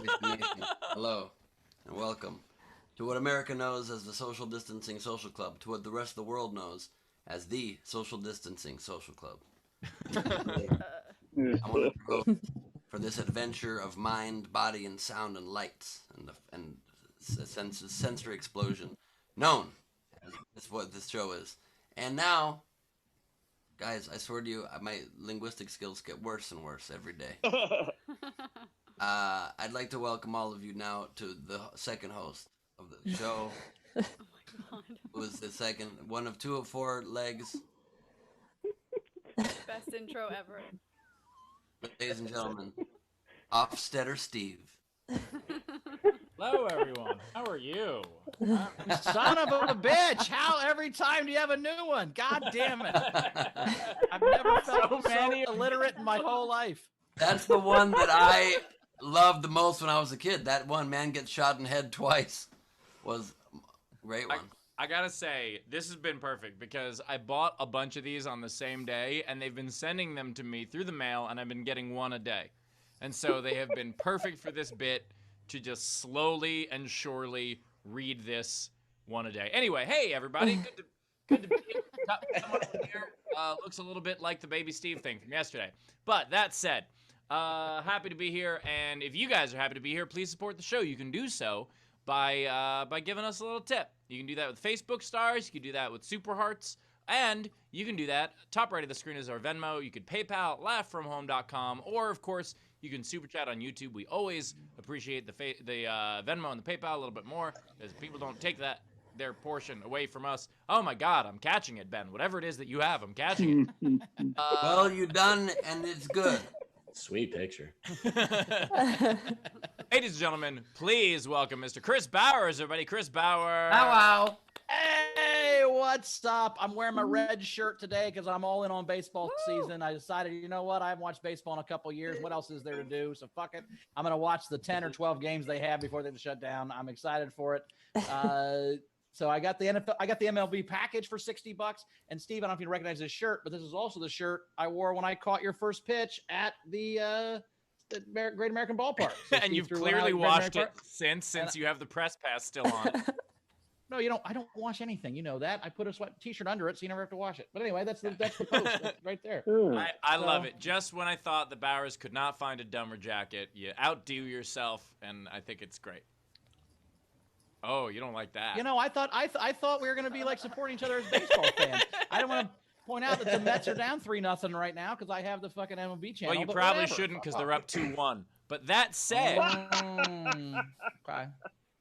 Nice to meet you. Hello, and welcome to what America knows as the Social Distancing Social Club, to what the rest of the world knows as the Social Distancing Social Club. Today, I want to go for this adventure of mind, body, and sound and lights, and sensory explosion, known as what this show is. And now, guys, I swear to you, my linguistic skills get worse and worse every day. I'd like to welcome all of you now to the second host of the show. Oh my god. Who is the second one of two of four legs, Best intro ever. ladies and gentlemen. Offstetter Steve. Hello, everyone. How are you? Son of a bitch! How every time do you have a new one? God damn it! I've never felt so illiterate in my whole life. That's the one that I loved the most when I was a kid. That one, man gets shot in the head twice, was a great one. I gotta say, this has been perfect because I bought a bunch of these on the same day, and they've been sending them to me through the mail, and I've been getting one a day. And so they have been perfect for this bit to just slowly and surely read this one a day. Anyway, hey everybody, good to be here. Someone here looks a little bit like the baby Steve thing from yesterday. But that said, happy to be here, and if you guys are happy to be here, please support the show. You can do so by giving us a little tip. You can do that with Facebook stars, you can do that with super hearts, and you can do that. Top right of the screen is our Venmo. You could PayPal, laughfromhome.com, or of course, you can super chat on YouTube. We always appreciate the Venmo and the PayPal a little bit more, because people don't take their portion away from us. Oh my God, I'm catching it, Ben. Whatever it is that you have, I'm catching it. Well, you done, and it's good. Sweet picture. Ladies and gentlemen, please welcome Mr. Chris Bowers, everybody. Chris Bauer. Wow. Hey, what's up? I'm wearing my red shirt today because I'm all in on baseball season. I decided, you know what? I haven't watched baseball in a couple years. What else is there to do? So fuck it. I'm gonna watch the 10 or 12 games they have before they shut down. I'm excited for it. So I got the MLB package for $60. And Steve, I don't know if you recognize this shirt, but this is also the shirt I wore when I caught your first pitch at the Great American Ballpark. So And you've clearly watched it since you have the press pass still on. No, you don't. I don't wash anything. You know that. I put a T-shirt under it, so you never have to wash it. But anyway, that's the post. That's right there. I love it. Just when I thought the Bowers could not find a dumber jacket, you outdo yourself, and I think it's great. Oh, you don't like that? You know, I thought we were going to be like supporting each other as baseball fans. I don't want to point out that the Mets are down 3-0 right now because I have the fucking MLB channel. Well, you probably shouldn't because they're up 2-1. But that said, okay.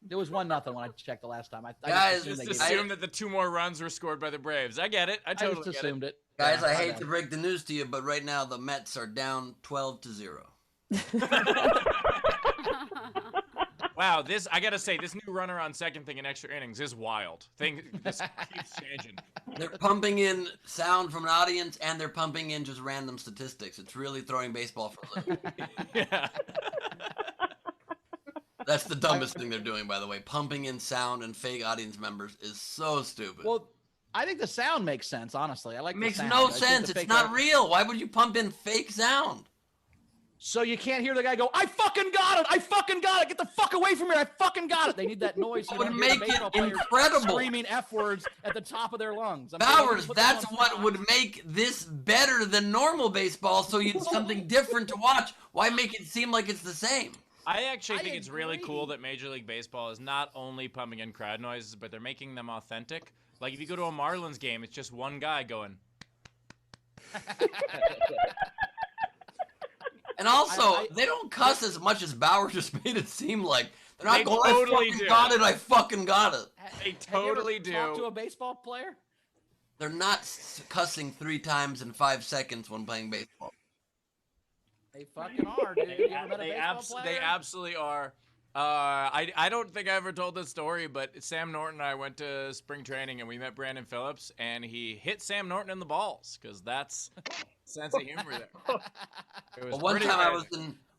It was 1-0 when I checked the last time. I Guys, just assume that the 2 more runs were scored by the Braves. I get it. I totally just assumed it. Guys, I hate to break the news to you, but right now the Mets are down 12-0. Wow, I gotta say, this new runner on second thing in extra innings is wild. This keeps changing. They're pumping in sound from an audience, and they're pumping in just random statistics. It's really throwing baseball for a living. Yeah. That's the dumbest thing they're doing, by the way. Pumping in sound and fake audience members is so stupid. Well, I think the sound makes sense, honestly. I like it makes the sound. no I think sense. the It's fake not art- real. Why would you pump in fake sound? So you can't hear the guy go, I fucking got it! I fucking got it! Get the fuck away from here! I fucking got it! They need that noise. That would make it incredible. Screaming F words at the top of their lungs. Bowers, that's what would make this better than normal baseball, so you'd something different to watch. Why make it seem like it's the same? I actually think it's really agree. cool that Major League Baseball is not only pumping in crowd noises, but they're making them authentic. Like, if you go to a Marlins game, it's just one guy going. And also, they don't cuss as much as Bauer just made it seem like. They're not They going, totally I fucking do. got it, I fucking got it. They Have totally you ever talked do. to a baseball player? They're not cussing 3 times in 5 seconds when playing baseball. They fucking are, dude. You ever met a baseball player? They absolutely are. I don't think I ever told this story, but Sam Norton and I went to spring training and we met Brandon Phillips, and he hit Sam Norton in the balls because that's sense of humor there. It was Well, one pretty time good.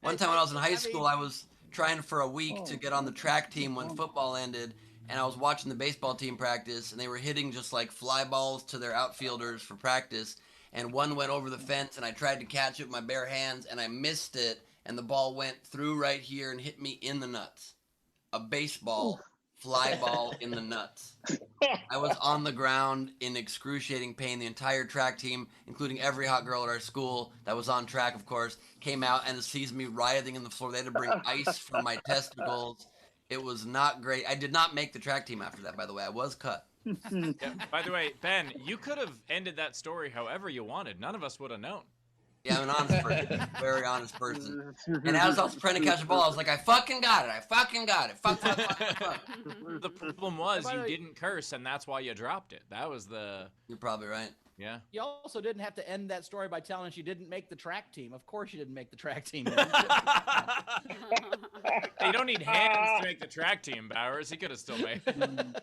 when I was in high school, I was trying for a week to get on the track team when football ended, and I was watching the baseball team practice, and they were hitting just like fly balls to their outfielders for practice, and one went over the fence, and I tried to catch it with my bare hands, and I missed it, and the ball went through right here and hit me in the nuts. A baseball fly ball in the nuts. I was on the ground in excruciating pain. The entire track team, including every hot girl at our school that was on track, of course, came out and sees me writhing in the floor. They had to bring ice for my testicles. It was not great. I did not make the track team after that, by the way. I was cut. Yeah, by the way, Ben, you could have ended that story however you wanted. None of us would have known. Yeah, I'm an honest person. Very honest person. And as I was trying to catch the ball, I was like, I fucking got it. I fucking got it. Fuck. The problem was you didn't curse, and that's why you dropped it. That was the... You're probably right. Yeah. You also didn't have to end that story by telling us you didn't make the track team. Of course you didn't make the track team. You don't need hands to make the track team, Bowers. He could have still made it.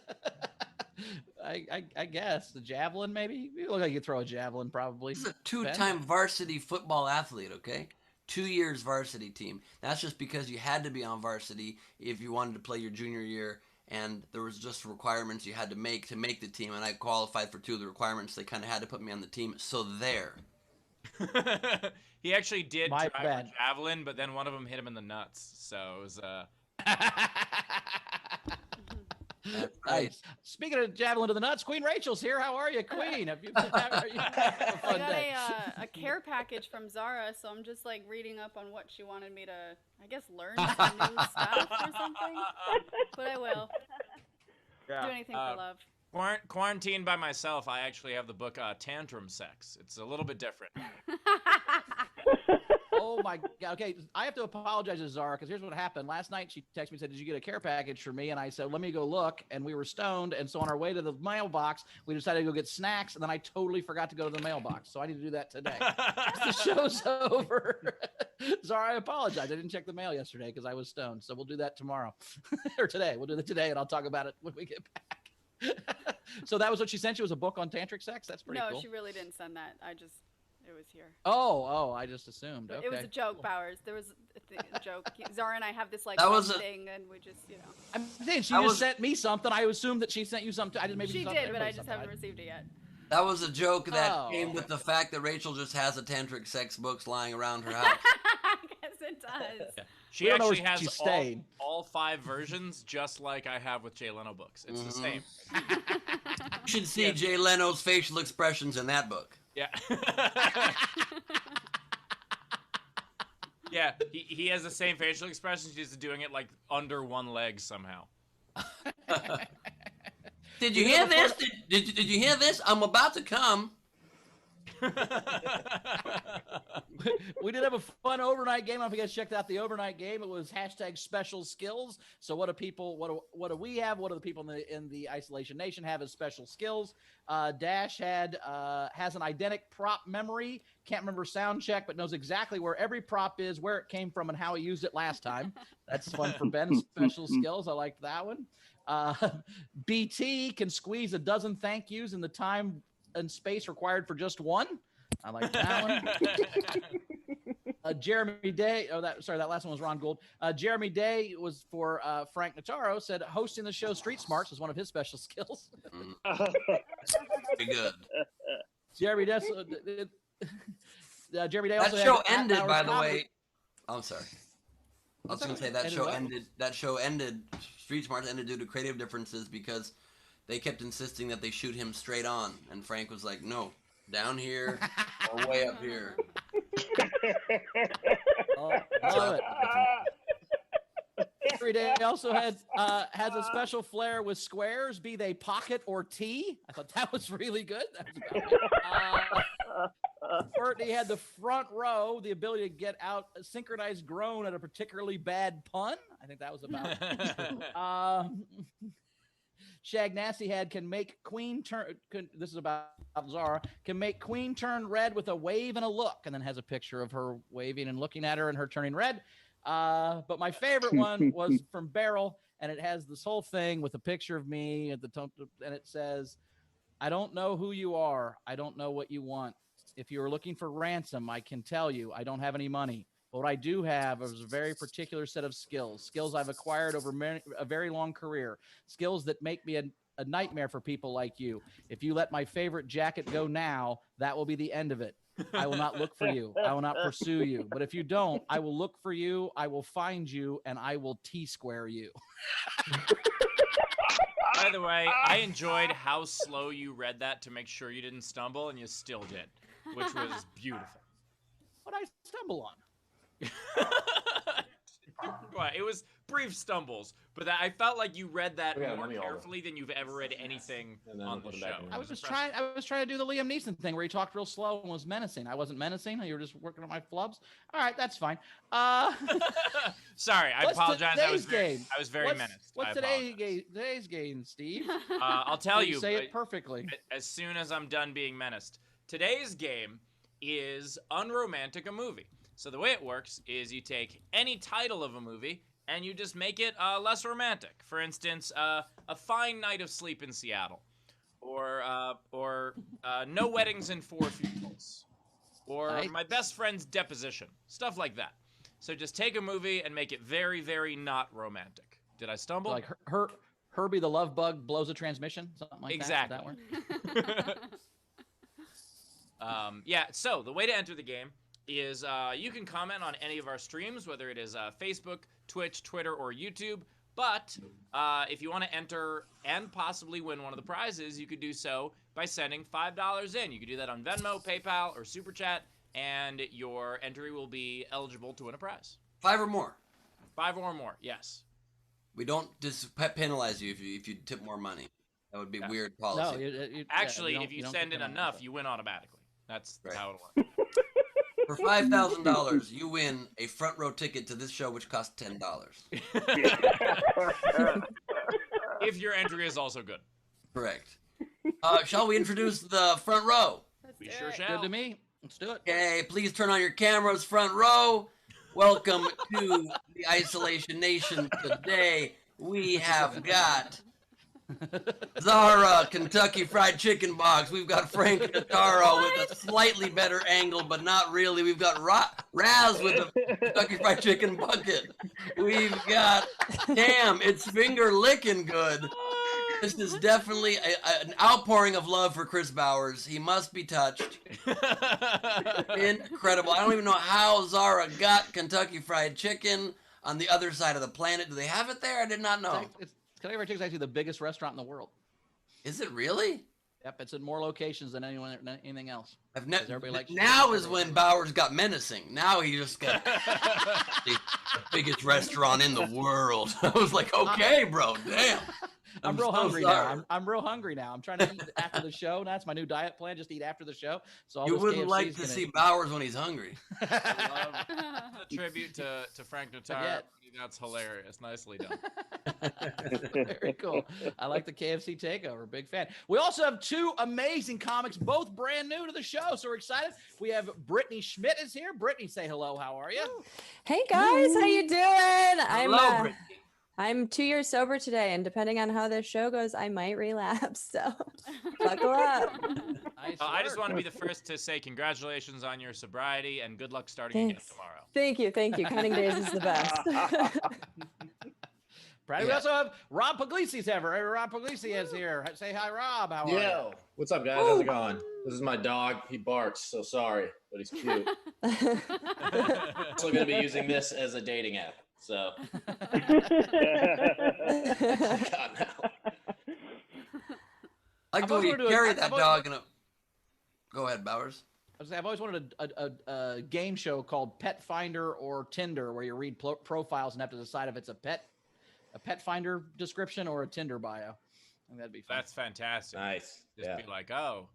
I guess. The javelin, maybe? You look like you could throw a javelin, probably. This is a two-time varsity football athlete, okay? 2 years varsity team. That's just because you had to be on varsity if you wanted to play your junior year, and there was just requirements you had to make the team, and I qualified for 2 of the requirements. They kind of had to put me on the team, so there. He actually did My try bad. for javelin, but then one of them hit him in the nuts. So it was... That's right. Nice. Speaking of javelin to the nuts, Queen Rachel's here. How are you, Queen? Are you having a fun I day? got a care package from Zara, so I'm just like reading up on what she wanted me to, I guess, learn some new stuff or something. But I will. Do anything for love. Quarantined by myself, I actually have the book Tantrum Sex. It's a little bit different. Oh my God. Okay, I have to apologize to Zara because here's what happened. Last night she texted me and said, "Did you get a care package for me?" And I said, "Let me go look." And we were stoned, and so on our way to the mailbox, we decided to go get snacks, and then I totally forgot to go to the mailbox. So I need to do that today. The show's over. Zara, I apologize. I didn't check the mail yesterday because I was stoned. So we'll do that tomorrow or today. We'll do it today, and I'll talk about it when we get back. So that was what she sent you, was a book on tantric sex? That's pretty cool. No, she really didn't send that. It was here. Oh, I just assumed. Okay. It was a joke, Bowers. There was a joke. Zara and I have this like That was thing, and we just, I'm saying she just sent me something. I assumed that she sent you something. I didn't. Maybe She did, but I just haven't received it yet. That was a joke that came with the fact that Rachel just has a tantric sex books lying around her house. I guess it does. Yeah. She actually has stayed. all 5 versions, just like I have with Jay Leno books. It's the same. You should see Jay Leno's facial expressions in that book. Yeah. Yeah, he has the same facial expressions, he's just doing it like under one leg somehow. Did you hear this? Did you hear this? I'm about to come. We did have a fun overnight game. I don't know if you guys checked out the overnight game. It was #special skills. So what do we have? What do the people in the Isolation Nation have as special skills? Dash has an eidetic prop memory. Can't remember sound check, but knows exactly where every prop is, where it came from, and how he used it last time. That's fun for Ben's special skills. I liked that one. BT can squeeze a dozen thank yous in the time and space required for just one. I like that one. Jeremy Day. That last one was Ron Gould. Jeremy Day was for Frank Notaro. Said hosting the show Street Smarts was one of his special skills. Pretty good. Jeremy Day. Jeremy Day. Also That show had ended, by the comedy. way. I'm sorry. I was going to say that show ended. Street Smarts ended due to creative differences because they kept insisting that they shoot him straight on, and Frank was like, "No, down here or way up here." Love it. Every day also has a special flair with squares, be they pocket or T. I thought that was really good. Brittany had the front row, the ability to get out a synchronized groan at a particularly bad pun. I think that was about it. Shag Nasty can make Queen turn. This is about Zara. Can make Queen turn red with a wave and a look, and then has a picture of her waving and looking at her and her turning red. But my favorite one was from Beryl, and it has this whole thing with a picture of me at the top, and it says, "I don't know who you are. I don't know what you want. If you are looking for ransom, I can tell you I don't have any money. But what I do have is a very particular set of skills I've acquired over a very long career, skills that make me a nightmare for people like you. If you let my favorite jacket go now, that will be the end of it. I will not look for you. I will not pursue you. But if you don't, I will look for you. I will find you, and I will T-square you. By the way, I enjoyed how slow you read that to make sure you didn't stumble, and you still did, which was beautiful. What I stumble on? Well, it was brief stumbles, but I felt like you read that more carefully than you've ever read anything on the show. I was trying to do the Liam Neeson thing where he talked real slow and was menacing. I wasn't menacing. You were just working on my flubs. All right, that's fine. Sorry, I apologize. I was very menaced. What's today's game, Steve? I'll tell you. Say it perfectly. As soon as I'm done being menaced. Today's game is Unromantic a movie. So the way it works is you take any title of a movie and you just make it less romantic. For instance, A Fine Night of Sleep in Seattle, or No Weddings and Four Funerals, or My Best Friend's Deposition, stuff like that. So just take a movie and make it very, very not romantic. Did I stumble? Like Herbie the Love Bug blows a transmission, something like exactly. That work? Yeah. So the way to enter the game is you can comment on any of our streams, whether it is Facebook, Twitch, Twitter, or YouTube. But if you want to enter and possibly win one of the prizes, you could do so by sending $5 in. You could do that on Venmo, PayPal, or Super Chat, and your entry will be eligible to win a prize. 5 or more. 5 or more, yes. We don't penalize you if you tip more money. That would be weird policy. No, actually, if you send in enough, you win automatically. That's how it works. For $5,000, you win a front row ticket to this show, which costs $10. If your entry is also good. Correct. Shall we introduce the front row? We sure shall. Good to me. Let's do it. Okay, please turn on your cameras, front row. Welcome to the Isolation Nation. Today we have got Zara Kentucky Fried Chicken Box. We've got Frank Notaro with a slightly better angle, but not really. We've got Raz with a Kentucky Fried Chicken bucket. We've got it's finger licking good. This is definitely an outpouring of love for Chris Bowers. He must be touched. Incredible. I don't even know how Zara got Kentucky Fried Chicken on the other side of the planet. Do they have it there? I did not know. Kentucky Fried Chicken is actually the biggest restaurant in the world. Is it really? Yep, it's in more locations than anything else. Now is when Bowers got menacing. Now he just got the biggest restaurant in the world. I was like, okay, bro, damn. I'm real hungry now. I'm real hungry now. I'm trying to eat after the show. That's my new diet plan. Just eat after the show. So you wouldn't like to see Bowers when he's hungry. I love the tribute to Frank Notaro. That's hilarious. Nicely done. Very cool. I like the KFC takeover. Big fan. We also have 2 amazing comics, both brand new to the show. So we're excited. We have Brittany Schmitt is here. Brittany, say hello. How are you? Hey guys, how you doing? Hello, Brittany. I'm 2 years sober today, and depending on how this show goes, I might relapse. So buckle up. Nice I just want to be the first to say congratulations on your sobriety and good luck starting again tomorrow. Thank you. Counting days is the best. We also have Rob Pugliese ever. Rob Pugliese is here. Say hi, Rob. How are you? What's up, guys? How's it going? This is my dog. He barks, so sorry, but he's cute. Also going to be using this as a dating app. So, I like the way you carry that dog in a. Go ahead, Bowers. I've always wanted a game show called Pet Finder or Tinder, where you read profiles and have to decide if it's a pet finder description or a Tinder bio. I think that'd be fun. That's fantastic. Nice. Just be like, oh,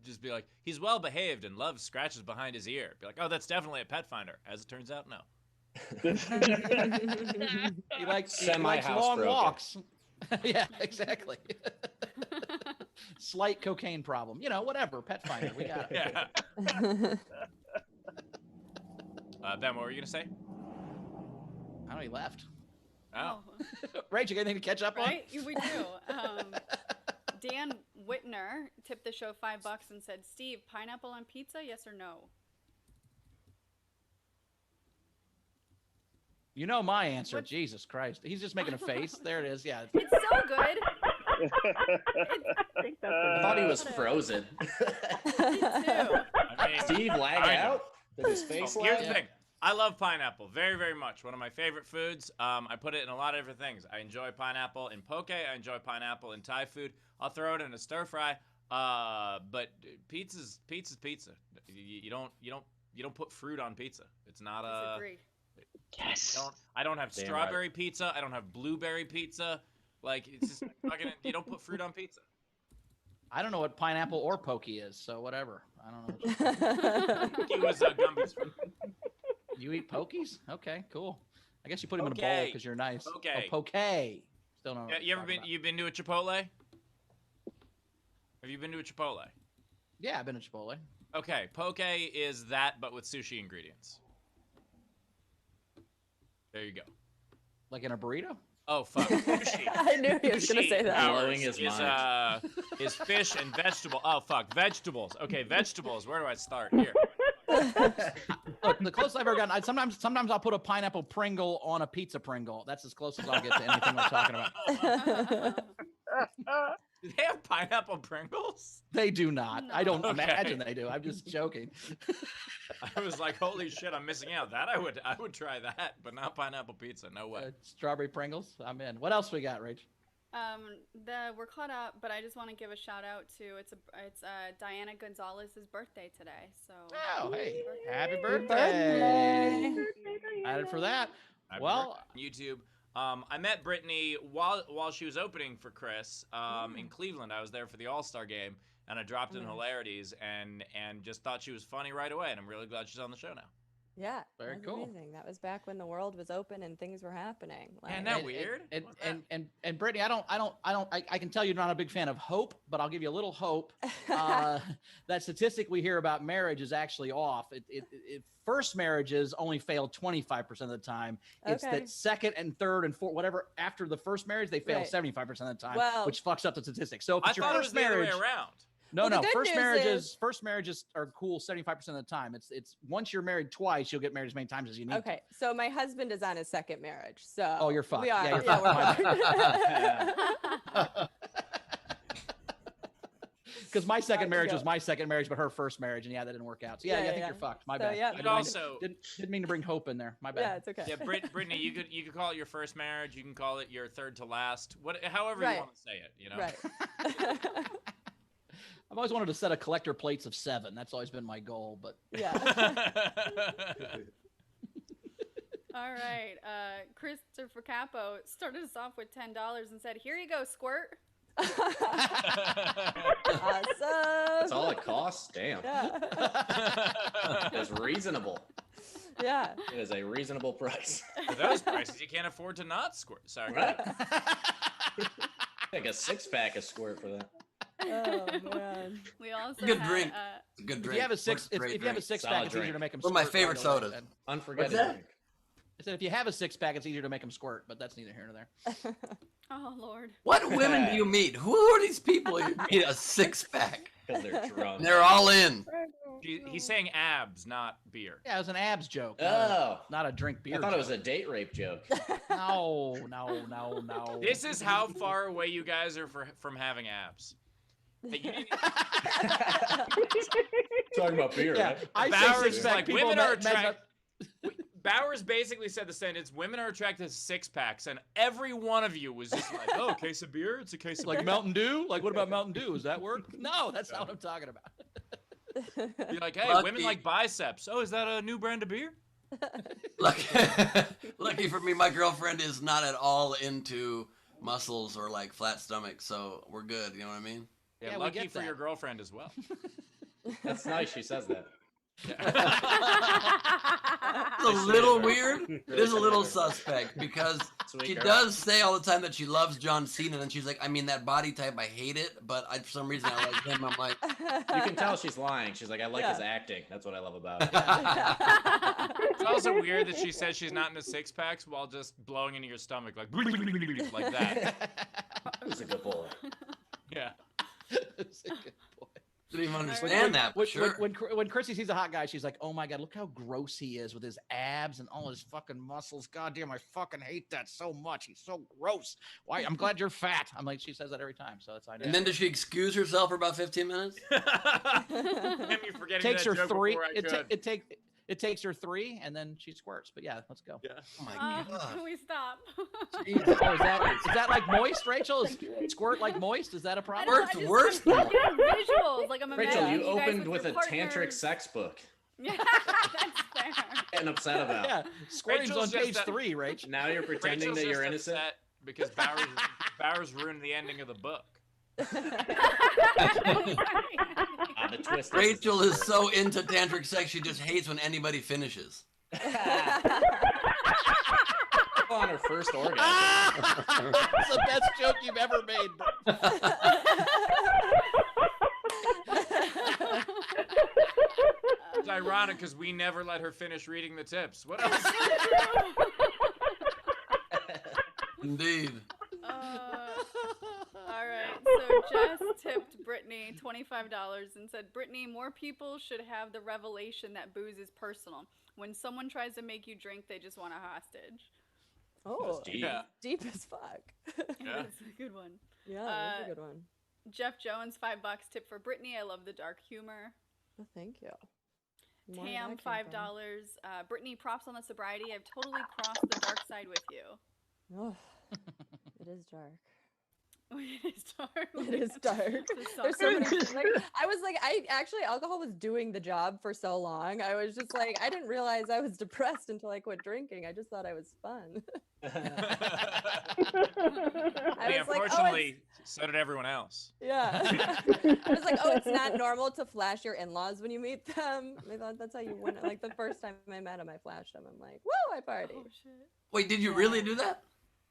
just be like, he's well behaved and loves scratches behind his ear. Be like, oh, that's definitely a pet finder. As it turns out, no. He likes long walks. Yeah, exactly. Slight cocaine problem. Whatever. Pet finder. We got it. Yeah. Ben, what were you going to say? I don't know. He left. Oh. Rach, you got anything to catch up on? Right? We do. Dan Whitner tipped the show $5 and said, Steve, pineapple on pizza, yes or no? You know my answer. Jesus Christ. He's just making a face. There it is. Yeah. It's so good. think that's I thought he was frozen. Me too. I mean, Steve lag I know. out? Did his face so lag here's the out? thing. I love pineapple very, very much. One of my favorite foods. I put it in a lot of different things. I enjoy pineapple in poke. I enjoy pineapple in Thai food. I'll throw it in a stir fry. But pizza's pizza. You don't put fruit on pizza. It's not a. Disagree. Yes. I don't have Damn strawberry pizza. I don't have blueberry pizza. Like it's just fucking. You don't put fruit on pizza. I don't know what pineapple or pokey is, so whatever. I don't know. He was Gumby's friend. You eat pokies? Okay, cool. I guess you put them in a bowl Poke. because you're nice. Poke. Oh, poke. Still don't know. Yeah, what you ever you're been? talking You've been to a Chipotle? Have you been to a Chipotle? about. Yeah, I've been to Chipotle. Okay, poke is that, but with sushi ingredients. There you go. Like in a burrito? Oh fuck, sushi. I knew he was gonna Sushi say that. ours Blowing his is mind. is fish and vegetable. Oh fuck, vegetables. Okay, vegetables. Where do I start here? Look, the closest I've ever gotten. Sometimes I'll put a pineapple Pringle on a pizza Pringle. That's as close as I'll get to anything we're talking about. Do they have pineapple Pringles? They do not. I don't Okay. imagine they do. I'm just joking. I was like, holy shit, I'm missing out. That I would try that, but not pineapple pizza. No way. Strawberry Pringles. I'm in. What else we got, Rach? We're caught up, but I just want to give a shout out to it's Diana Gonzalez's birthday today. So Oh, hey, birthday. happy Birthday. birthday! Added for that. Happy Well, birthday. YouTube. I met Brittany while she was opening for Chris in Cleveland. I was there for the All-Star game, and I dropped in hilarities and just thought she was funny right away. And I'm really glad she's on the show now. Yeah, Very that's cool. amazing. That was back when the world was open and things were happening. Isn't Like, that weird? And Brittany, I can tell you're not a big fan of hope, but I'll give you a little hope. That statistic we hear about marriage is actually off. First marriages only fail 25% of the time. It's Okay. that second and third and fourth, whatever, after the first marriage, they fail Right. 75% of the time, Well- which fucks up the statistics. So if I it's your thought it was first the other marriage, way around. no, Well, the no, good news first marriages are cool 75% of the time. It's once you're married twice, you'll get married as many times as you need. okay, so my husband is on his second marriage. So Oh, you're fucked. We are. Yeah, you're we're Because my second marriage go. was my second marriage, but her first marriage, and yeah, that didn't work out. So yeah, Yeah, I think yeah. you're fucked. My So, bad. yeah. I But didn't mean also, didn't mean to bring hope in there. My bad. yeah, it's okay. yeah, Brittany, you could call it your first marriage. You can call it your third to last. However Right. you want to say it. You know. Right. I've always wanted to set a collector plates of 7. That's always been my goal. But yeah. All right, Christopher Capo started us off with $10 and said, "Here you go, squirt." Awesome. That's all it costs? Damn. Yeah. It's reasonable. Yeah. It is a reasonable price. For those prices, you can't afford to not squirt. Sorry. go Right? ahead. Like a 6-pack of squirt for that. Oh man. We also Good had, drink. It's a good if drink. you have a six, Squirt's if great you have a drink. 6-pack, Solid it's easier drink. to make them. One of my squirt favorite right away. sodas. And Unforgettable that? drink. I said if you have a 6-pack, it's easier to make them squirt. But that's neither here nor there. oh Lord. What women do you meet? Who are these people you meet a 6-pack? Because they're drunk. They're all in. He's saying abs, not beer. Yeah, it was an abs joke. Oh. Not a drink beer. I thought it was joke. a date rape joke. No. This is how far away you guys are from having abs. That you didn't- Talking about beer, Yeah, right? I Bowers say is 6-pack. like, people women are imagine- attracted. Bowers basically said the sentence, women are attracted to 6-packs, and every one of you was just like, oh, case of beer? It's a case of Like beer. Mountain Dew? Like, what about Mountain Dew? Does that work? No, that's not what I'm talking about. You're like, hey, Lucky. women like biceps. Oh, is that a new brand of beer? Lucky for me, my girlfriend is not at all into muscles or like flat stomach, so we're good. You know what I mean? Yeah, Yeah, we lucky get for that. your girlfriend as well. That's nice she says that. It's a little weird. It is a little suspect because Sweet she girl. does say all the time that she loves John Cena, and she's like, I mean, that body type, I hate it, but for some reason I like him. I'm like, You can tell she's lying. She's like, I like Yeah. his acting. That's what I love about it. It's also weird that she says she's not into 6-packs while just blowing into your stomach like like that. That was a good boy. Yeah. That's a good point. Didn't even understand that. But sure. When Chrissy sees a hot guy, she's like, "Oh my god, look how gross he is with his abs and all his fucking muscles. God damn, I fucking hate that so much. He's so gross. Why? I'm glad you're fat." I'm like, she says that every time, so that's I know. And then does she excuse herself for about 15 minutes? Takes her 3. It takes her 3, and then she squirts. But yeah, let's go. Yeah. Oh my god. Can we stop? Jesus. Oh, is that like moist, Rachel? Is squirt like moist? Is that a problem? Squirt's worse. I'm getting visuals. Like I'm Rachel, imagining you guys opened with with a your tantric partners. sex book. Yeah, that's fair. Getting upset about. Yeah, squirting's Rachel's on just page that- 3, Rach. Now you're pretending Rachel's that you're just innocent. upset because Bowers ruined the ending of the book. The twist. Rachel is so into tantric sex, she just hates when anybody finishes. On her first orgasm. That's the best joke you've ever made. It's ironic because we never let her finish reading the tips. What else? Indeed. All right, so Jess tipped Brittany $25 and said, Brittany, more people should have the revelation that booze is personal. When someone tries to make you drink, they just want a hostage. Oh, deep. Yeah. deep as fuck. Yeah. That's a good one. Yeah, that's a good one. Jeff Jones, $5 tip for Brittany. I love the dark humor. Oh, thank you. More Tam, where that came $5. Brittany, props on the sobriety. I've totally crossed the dark side with you. from. Oh, it is dark. It is dark. It is dark. There's so many things. Like, alcohol was doing the job for so long. I was just like, I didn't realize I was depressed until I quit drinking. I just thought I was fun. Unfortunately, so did everyone else. Yeah. I was like, oh, it's not normal to flash your in-laws when you meet them. I thought that's how you win. Like the first time I met him, I flashed them. I'm like, whoa, I partied. Oh, shit. Wait, did you really do that?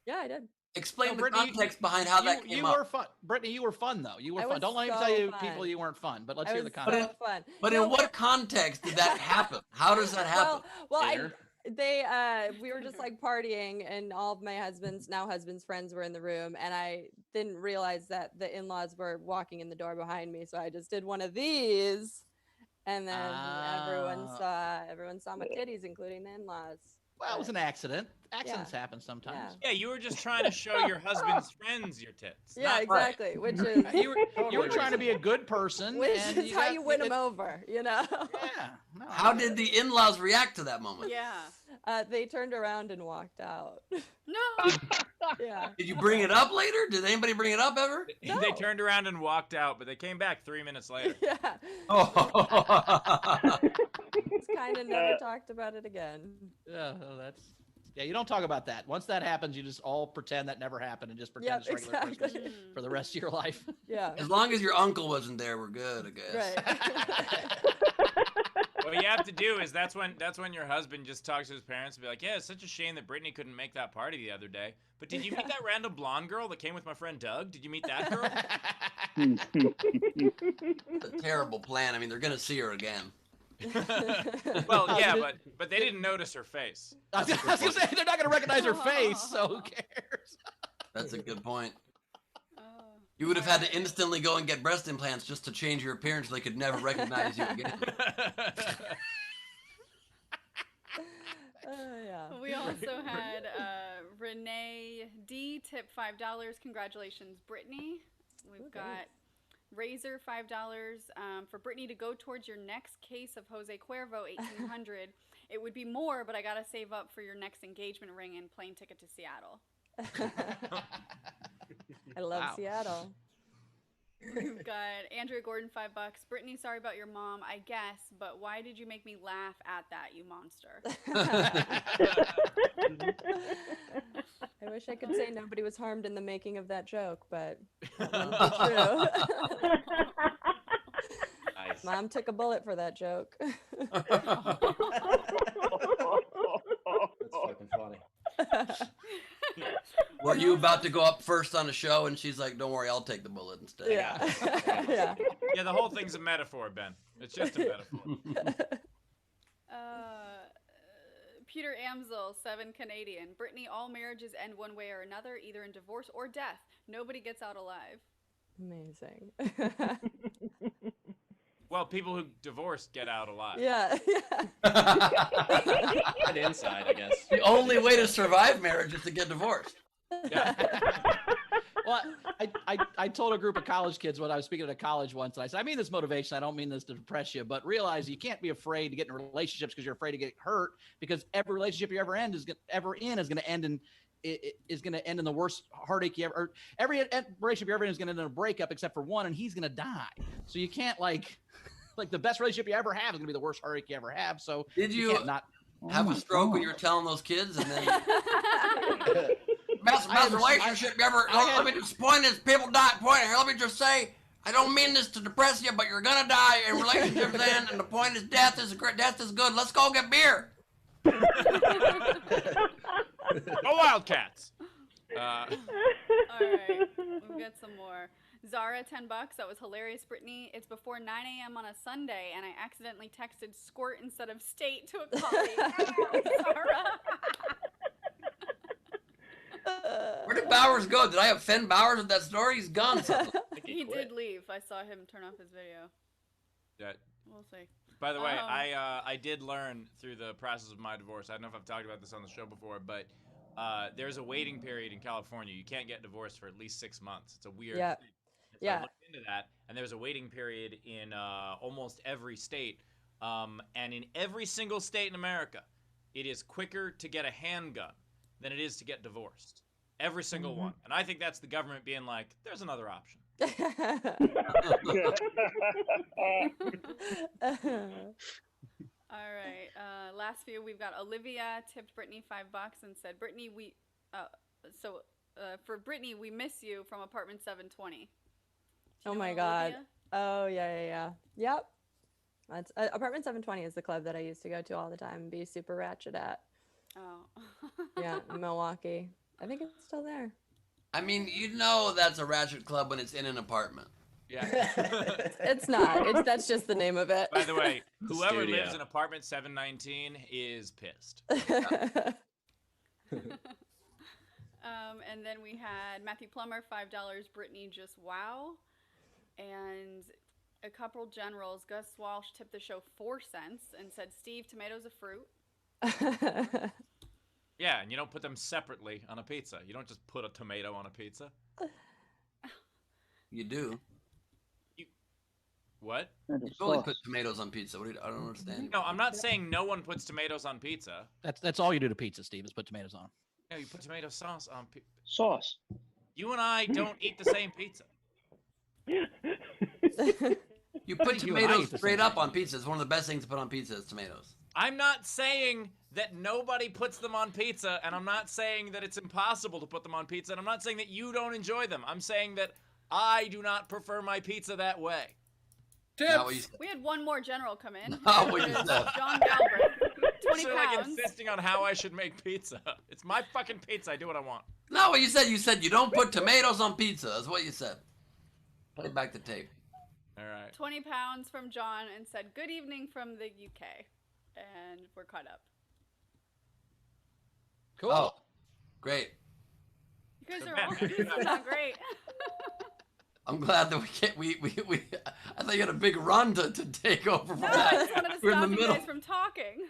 Yeah, I did. Explain No, the Brittany, context behind how that came you up. were fun. Brittany, you were fun, though. You were I fun. was Don't let me so tell you fun. people you weren't fun, but let's I hear was the context. so fun. But in what context did that happen? How does that happen? Well, we were just like partying, and all of my now husband's friends were in the room, and I didn't realize that the in-laws were walking in the door behind me, so I just did one of these, and then everyone saw my titties, including the in-laws. Well, it was an accident. Accidents happen sometimes. Yeah, you were just trying to show your husband's friends your tits. Yeah, exactly. Which is You were trying to be a good person. which and is how you win them over, you know. Yeah. No, How did the in-laws react to that moment? Yeah. They turned around and walked out. No. Yeah. Did you bring it up later? Did anybody bring it up ever? No. They turned around and walked out, but they came back 3 minutes later. Yeah. Oh. Just kind of never talked about it again. Yeah, well, you don't talk about that. Once that happens, you just all pretend that never happened and just pretend Yep, it's regular exactly. Christmas for the rest of your life. Yeah. As long as your uncle wasn't there, we're good, I guess. Right. What you have to do is that's when your husband just talks to his parents and be like, yeah, it's such a shame that Brittany couldn't make that party the other day. But did you meet that random blonde girl that came with my friend Doug? Did you meet that girl? It's a terrible plan. I mean, they're gonna see her again. Well, yeah, but they didn't notice her face. I was gonna say they're not gonna recognize her face, so who cares? That's a good point. You would have had to instantly go and get breast implants just to change your appearance so they could never recognize you again. Yeah. We also had Renee D tip $5. Congratulations, Brittany. We've got Razor $5 for Brittany to go towards your next case of Jose Cuervo 1800. It would be more, but I gotta save up for your next engagement ring and plane ticket to Seattle. I love Seattle. We've got Andrea Gordon $5. Brittany, sorry about your mom, I guess, but why did you make me laugh at that, you monster? I wish I could say nobody was harmed in the making of that joke, but that wouldn't be true. Nice. Mom took a bullet for that joke. That's fucking funny. Were you about to go up first on a show and she's like, don't worry, I'll take the bullet instead. Yeah. Yeah. Yeah, the whole thing's a metaphor, Ben. It's just a metaphor. Peter Amsel, 7 Canadian. Brittany, all marriages end one way or another, either in divorce or death. Nobody gets out alive. Amazing. Well, people who divorced get out alive. Yeah. Right inside, I guess. The only way to survive marriage is to get divorced. Yeah. Well, I told a group of college kids when I was speaking at a college once, and I said, I mean this motivation. I don't mean this to depress you, but realize you can't be afraid to get in relationships because you're afraid to get hurt. Because every relationship you ever in is going to end in the worst heartache you ever. Or every relationship you're ever in is going to end in a breakup, except for one, and he's going to die. So you can't like the best relationship you ever have is going to be the worst heartache you ever have. So Did you can't not have a stroke when you were telling those kids, and then best relationship you ever? Let me just point is people die. Point here. Let me just say, I don't mean this to depress you, but you're gonna die, and relationships end, and the point is death is good. Let's go get beer. Go Wildcats. All right, we've got some more. Zara, $10. That was hilarious, Brittany. It's before 9 a.m. on a Sunday, and I accidentally texted squirt instead of state to a colleague. Zara. Where did Bowers go? Did I offend Bowers with that story? He's gone. He did leave. I saw him turn off his video. Yeah. We'll see. By the way, I did learn through the process of my divorce. I don't know if I've talked about this on the show before, but there's a waiting period in California. You can't get divorced for at least 6 months. It's a weird thing. So I looked into that, and there's a waiting period in almost every state. And in every single state in America, it is quicker to get a handgun than it is to get divorced. Every single one. And I think that's the government being like, there's another option. All right. Last few, we've got Olivia tipped Brittany $5 and said, Brittany, for Brittany, we miss you from apartment 720. Oh my God. Oh yeah. Yep. That's apartment 720 is the club that I used to go to all the time and be super ratchet at. Oh. Yeah, in Milwaukee. I think it's still there. I mean, you know that's a ratchet club when it's in an apartment. Yeah. It's not. That's just the name of it. By the way, whoever Studio. lives in apartment 719 is pissed. And then we had Matthew Plummer, $5. Brittany, just wow. And a couple generals. Gus Walsh tipped the show 4 cents and said, Steve, tomatoes a fruit. Yeah, and you don't put them separately on a pizza. You don't just put a tomato on a pizza. You do. What? You only put tomatoes on pizza. I don't understand. No, I'm not saying no one puts tomatoes on pizza. That's all you do to pizza, Steve, is put tomatoes on. No, you put tomato sauce on pizza. Sauce. You and I don't eat the same pizza. You put You and I eat tomatoes the straight same up thing. on pizza. It's one of the best things to put on pizza is tomatoes. I'm not saying that nobody puts them on pizza, and I'm not saying that it's impossible to put them on pizza, and I'm not saying that you don't enjoy them. I'm saying that I do not prefer my pizza that way. Not what you We had one more general come in. Not what you It was said. John Galbraith, 20 So like pounds. insisting on how I should make pizza. It's my fucking pizza. I do what I want. No, what you said. You said you don't put tomatoes on pizza. That's what you said. Play back the tape. All right. 20 pounds from John and said, good evening from the UK. And we're caught up. Cool. Oh, great. You guys So are Matt, all, how do you this know? is not great. I'm glad that we can't. We. I thought you had a big run to take over from No, I that. just wanted to We're in stop the you middle. guys from talking.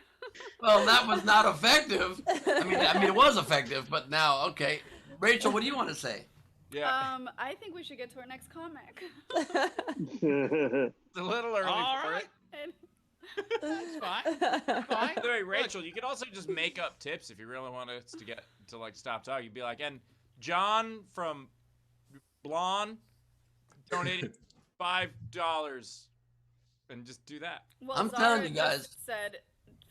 Well, that was not effective. I mean, it was effective, but now, okay. Rachel, what do you want to say? Yeah. I think we should get to our next comic. It's a little early All for right. it. And That's fine. Fine. By the way, Rachel, you could also just make up tips if you really want us to get to like stop talking. You'd be like, and John from Blonde donated $5, and just do that. well, I'm Zara telling you just guys. said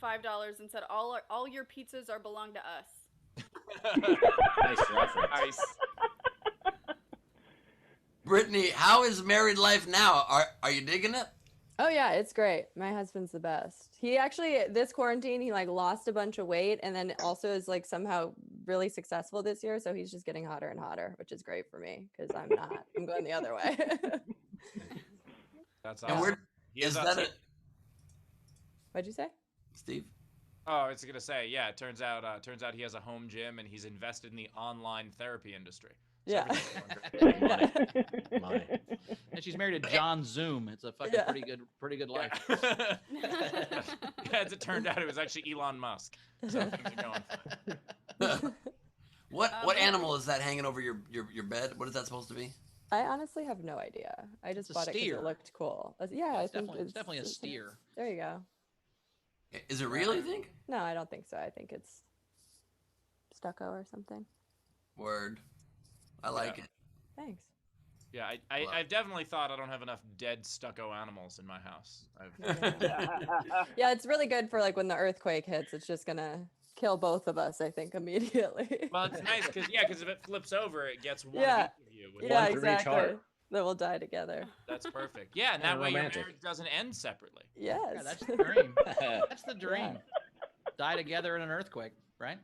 $5 and said all your pizzas are belong to us. Nice reference. Nice. Brittany, how is married life now? Are you digging it? Oh yeah, it's great. My husband's the best. He actually this quarantine he like lost a bunch of weight and then also is like somehow really successful this year. So he's just getting hotter and hotter, which is great for me because I'm not. I'm going the other way. That's And awesome. where He is has that a- it, What'd you say? Steve? Oh, I was gonna say, yeah. It turns out he has a home gym and he's invested in the online therapy industry. Yeah. Money. Money. And she's married to John Zoom. It's a fucking Yeah. pretty good life. Yeah, as it turned out, it was actually Elon Musk. So things are going fine. What animal is that hanging over your bed? What is that supposed to be? I honestly have no idea. I just a bought it because steer. it looked cool. Yeah, I think It's definitely a steer. There you go. Is it real, you think? No, I don't think so. I think it's stucco or something. Word. I like it. Thanks. Yeah, I've definitely thought I don't have enough dead stucco animals in my house. Yeah, it's really good for like when the earthquake hits. It's just gonna kill both of us, I think, immediately. Well, it's nice because if it flips over, it gets one Yeah. of each of you. With Yeah, One for each exactly. heart. Then we'll die together. That's perfect. Yeah, and that way your Unromantic. marriage doesn't end separately. Yes. Yeah, that's the dream. That's the dream. Die together in an earthquake, right?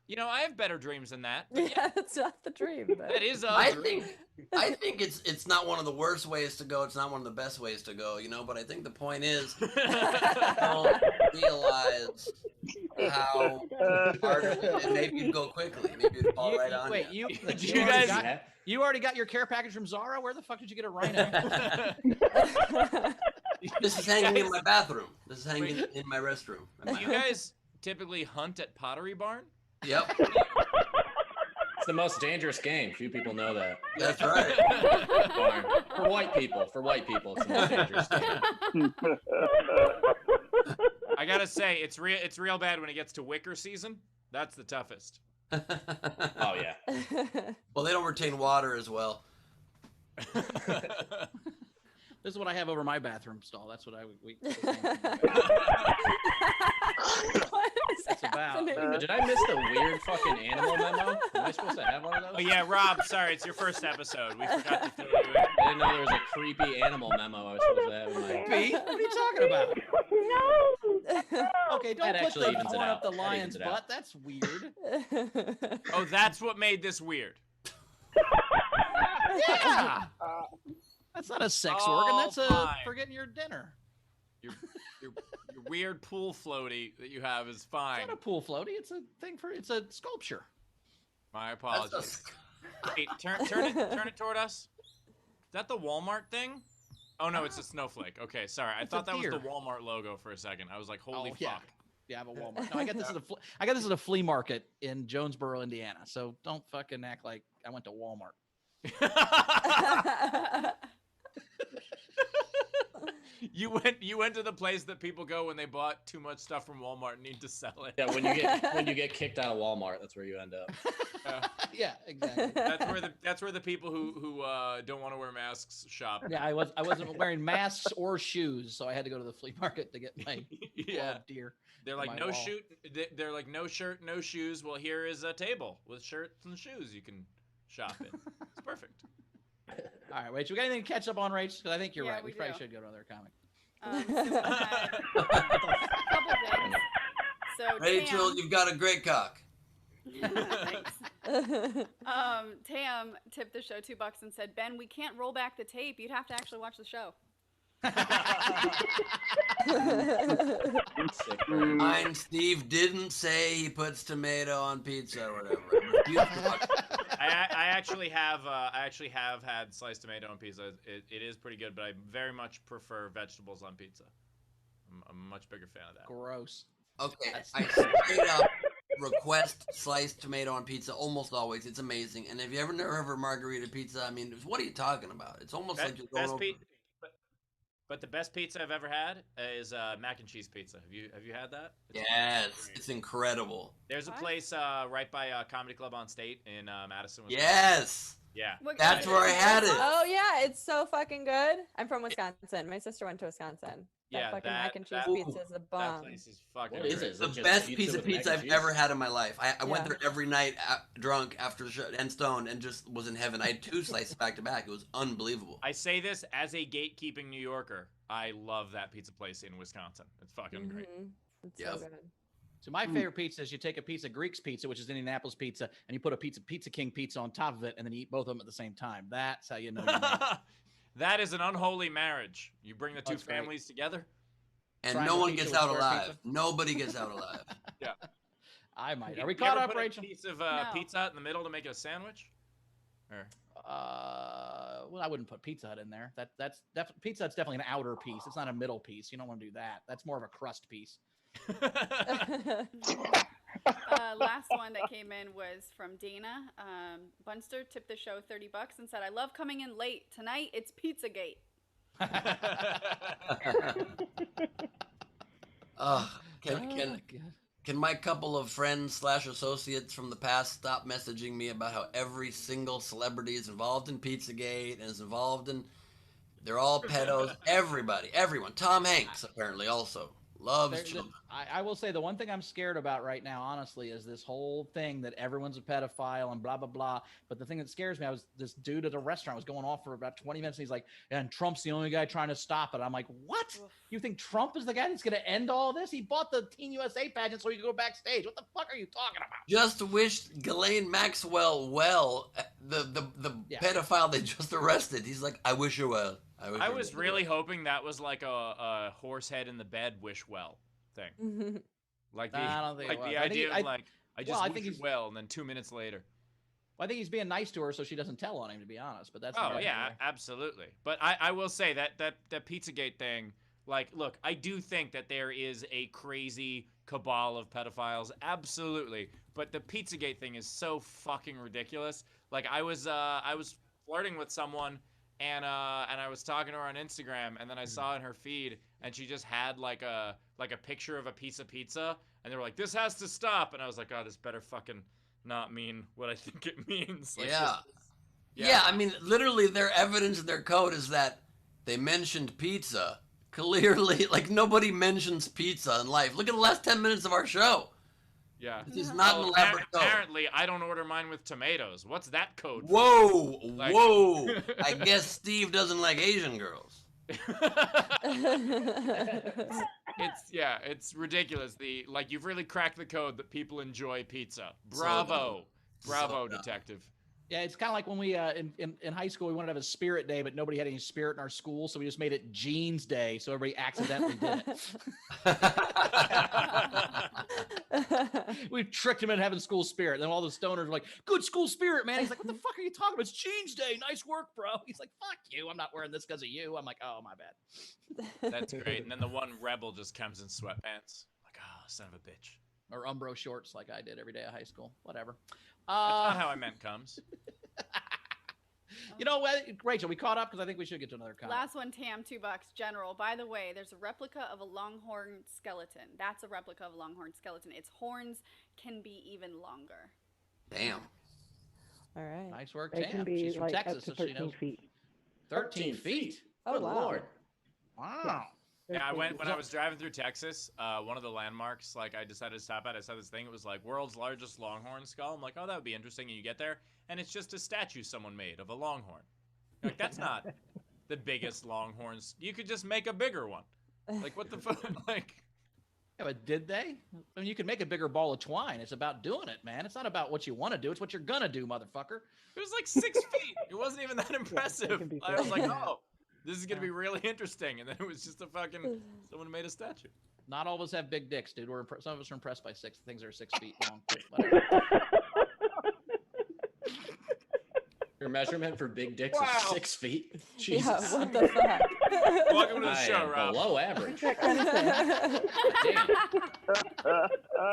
You know, I have better dreams than that. Yeah, that's not the dream. But... That is a I dream. think it's not one of the worst ways to go. It's not one of the best ways to go, But I think the point is, don't realize how hard it is. And maybe you'd go quickly. Maybe you'd fall right on Wait, you. you already got your care package from Zara? Where the fuck did you get a rhino? This is hanging in my bathroom. This is hanging in my restroom. Do you guys typically hunt at Pottery Barn? Yep, It's the most dangerous game. Few people know that. that's right. For white people, it's the most dangerous game. I gotta say, it's real bad when it gets to Wicker season. That's the toughest. Oh yeah. Well, they don't retain water as well. This is what I have over my bathroom stall. That's what we What is That's about. happening? Did I miss the weird fucking animal memo? Am I supposed to have one of those? Oh yeah, Rob. Sorry, it's your first episode. We forgot to throw you in. I didn't know there was a creepy animal memo I was supposed to have in my. Pete, what are you talking about? Okay, don't That put actually the evens it horn out. up the That lion's evens it out. butt. That's weird. Oh, that's what made this weird. Yeah. That's not a sex Oh, organ. That's fine. for getting your dinner. Your weird pool floaty that you have is fine. It's not a pool floaty. It's a sculpture. My apologies. Wait, turn it toward us. Is that the Walmart thing? Oh no, it's a snowflake. Okay, sorry. I It's thought a that was the deer. Walmart logo for a second. I was like, holy Oh, yeah. fuck. Yeah, I have a Walmart. No, I got this at a flea market in Jonesboro, Indiana. So don't fucking act like I went to Walmart. You went to the place that people go when they bought too much stuff from Walmart and need to sell it. Yeah, when you get kicked out of Walmart, that's where you end up. Yeah, exactly. That's where the people who don't want to wear masks shop. Yeah, I wasn't wearing masks or shoes, so I had to go to the flea market to get my Yeah. deer. They're for like my no wall. shoot. They're like no shirt, no shoes. Well, here is a table with shirts and shoes you can shop in. It's perfect. All right, Rachel, we got anything to catch up on, Rachel? Because I think you're Yeah, right. We we probably do. should go to another comic. So we had a couple things. So Rachel, Tam, you've got a great cock. thanks. Tam tipped the show $2 and said, "Ben, we can't roll back the tape. You'd have to actually watch the show." Sick burn. Mine, Steve didn't say he puts tomato on pizza or whatever. Refuse to watch it. I actually have had sliced tomato on pizza. It is pretty good, but I very much prefer vegetables on pizza. I'm a much bigger fan of that. Gross. Okay, I straight up request sliced tomato on pizza almost always. It's amazing. And have you ever never heard of margarita pizza? I mean, what are you talking about? It's almost like you're going Best over. pizza, but the best pizza I've ever had is mac and cheese pizza. Have you had that? Yes, it's incredible. There's a What? place right by Comedy Club on State in Madison. Wisconsin. Yes, Yeah. What that's kind where I of- had it. Oh yeah, it's so fucking good. I'm from Wisconsin. My sister went to Wisconsin. That Yeah, fucking mac and cheese that- pizza is a That bomb. place is fucking. What is great. it? Is The it just best pizza piece of with mac pizza and I've cheese? ever had in my life. I went Yeah. there every night drunk after the show and stoned and just was in heaven. I had 2 slices back to back. It was unbelievable. I say this as a gatekeeping New Yorker. I love that pizza place in Wisconsin. It's fucking great. Mhm. It's Yep. so good. So my favorite pizza is you take a piece of Greek's pizza, which is Indianapolis pizza, and you put a Pizza King pizza on top of it, and then you eat both of them at the same time. That's how you know. You made it. That is an unholy marriage. You bring the two That's right. families together. And Triangle no one pizza gets with out square alive. pizza? Nobody gets out alive. I might. You Are we ever caught up, put Rachel? A piece of No. pizza in the middle to make it a sandwich. Or Well, I wouldn't put Pizza Hut in there. Pizza Hut's definitely an outer piece. It's not a middle piece. You don't want to do that. That's more of a crust piece. Last one that came in was from Dana. Bunster tipped the show $30 and said, "I love coming in late. Tonight it's Pizzagate." Can my couple of friends / associates from the past stop messaging me about how every single celebrity is involved in Pizzagate and is involved in... They're all pedos. Everyone. Tom Hanks, apparently, also. Loves children. I will say the one thing I'm scared about right now, honestly, is this whole thing that everyone's a pedophile and blah, blah, blah. But the thing that scares me, this dude at a restaurant was going off for about 20 minutes. And he's like, and Trump's the only guy trying to stop it. I'm like, what? You think Trump is the guy that's going to end all this? He bought the Teen USA pageant so he could go backstage. What the fuck are you talking about? Just wish Ghislaine Maxwell well, the pedophile they just arrested. He's like, I wish her well. I was really hoping that was like a horse head in the bed wish well thing. Like the, I don't think like it was. the idea of like, I just wish you well, and then 2 minutes later. Well, I think he's being nice to her so she doesn't tell on him, to be honest. But that's absolutely. But I will say that Pizzagate thing, like, look, I do think that there is a crazy cabal of pedophiles, absolutely. But the Pizzagate thing is so fucking ridiculous. Like, I was flirting with someone. And I was talking to her on Instagram, and then I saw in her feed, and she just had like a picture of a piece of pizza, and they were like, "This has to stop," and I was like, "Oh, this better fucking not mean what I think it means." Like, yeah. I mean, literally, their evidence in their code is that they mentioned pizza. Clearly, like nobody mentions pizza in life. Look at the last 10 minutes of our show. Yeah. This is not an elaborate code. Apparently, I don't order mine with tomatoes. What's that code for? Whoa. I guess Steve doesn't like Asian girls. It's ridiculous. You've really cracked the code that people enjoy pizza. Bravo, detective. Yeah, it's kind of like when we in high school we wanted to have a spirit day, but nobody had any spirit in our school, so we just made it Jeans Day, so everybody accidentally did it. We tricked him into having school spirit. Then all the stoners were like, "Good school spirit, man." He's like, "What the fuck are you talking about? It's Jeans Day. Nice work, bro." He's like, "Fuck you. I'm not wearing this because of you." I'm like, "Oh, my bad." That's great. And then the one rebel just comes in sweatpants. Like, oh, son of a bitch. Or Umbro shorts like I did every day of high school. Whatever. That's not how I meant comes. You know what, Rachel, we caught up because I think we should get to another comment. Last one, Tam, $2. General, by the way, there's a replica of a longhorn skeleton. That's a replica of a longhorn skeleton. Its horns can be even longer. Damn. All right. Nice work, They Tam. can be She's from like Texas, up to so she 13 knows. feet. 13 feet? Oh, Good wow. Lord. Wow. Yeah, when I was driving through Texas, one of the landmarks, like I decided to stop at, I saw this thing. It was like world's largest longhorn skull. I'm like, oh, that would be interesting. And you get there, and it's just a statue someone made of a longhorn. Like, that's not the biggest longhorns. You could just make a bigger one. Like, what the fuck? Like, Yeah, but did they? I mean, you can make a bigger ball of twine. It's about doing it, man. It's not about what you want to do. It's what you're gonna do, motherfucker. it was like 6 feet. It wasn't even that impressive. can be I was like, fun. oh, this is gonna be really interesting. And then it was just a fucking someone made a statue. Not all of us have big dicks, dude. Some of us are impressed by things that are 6 feet long. Whatever. Your measurement for big dicks Wow. is 6 feet. Jesus. Yeah, what the fuck? Welcome to the I show, am Rob. below average. That kind of thing.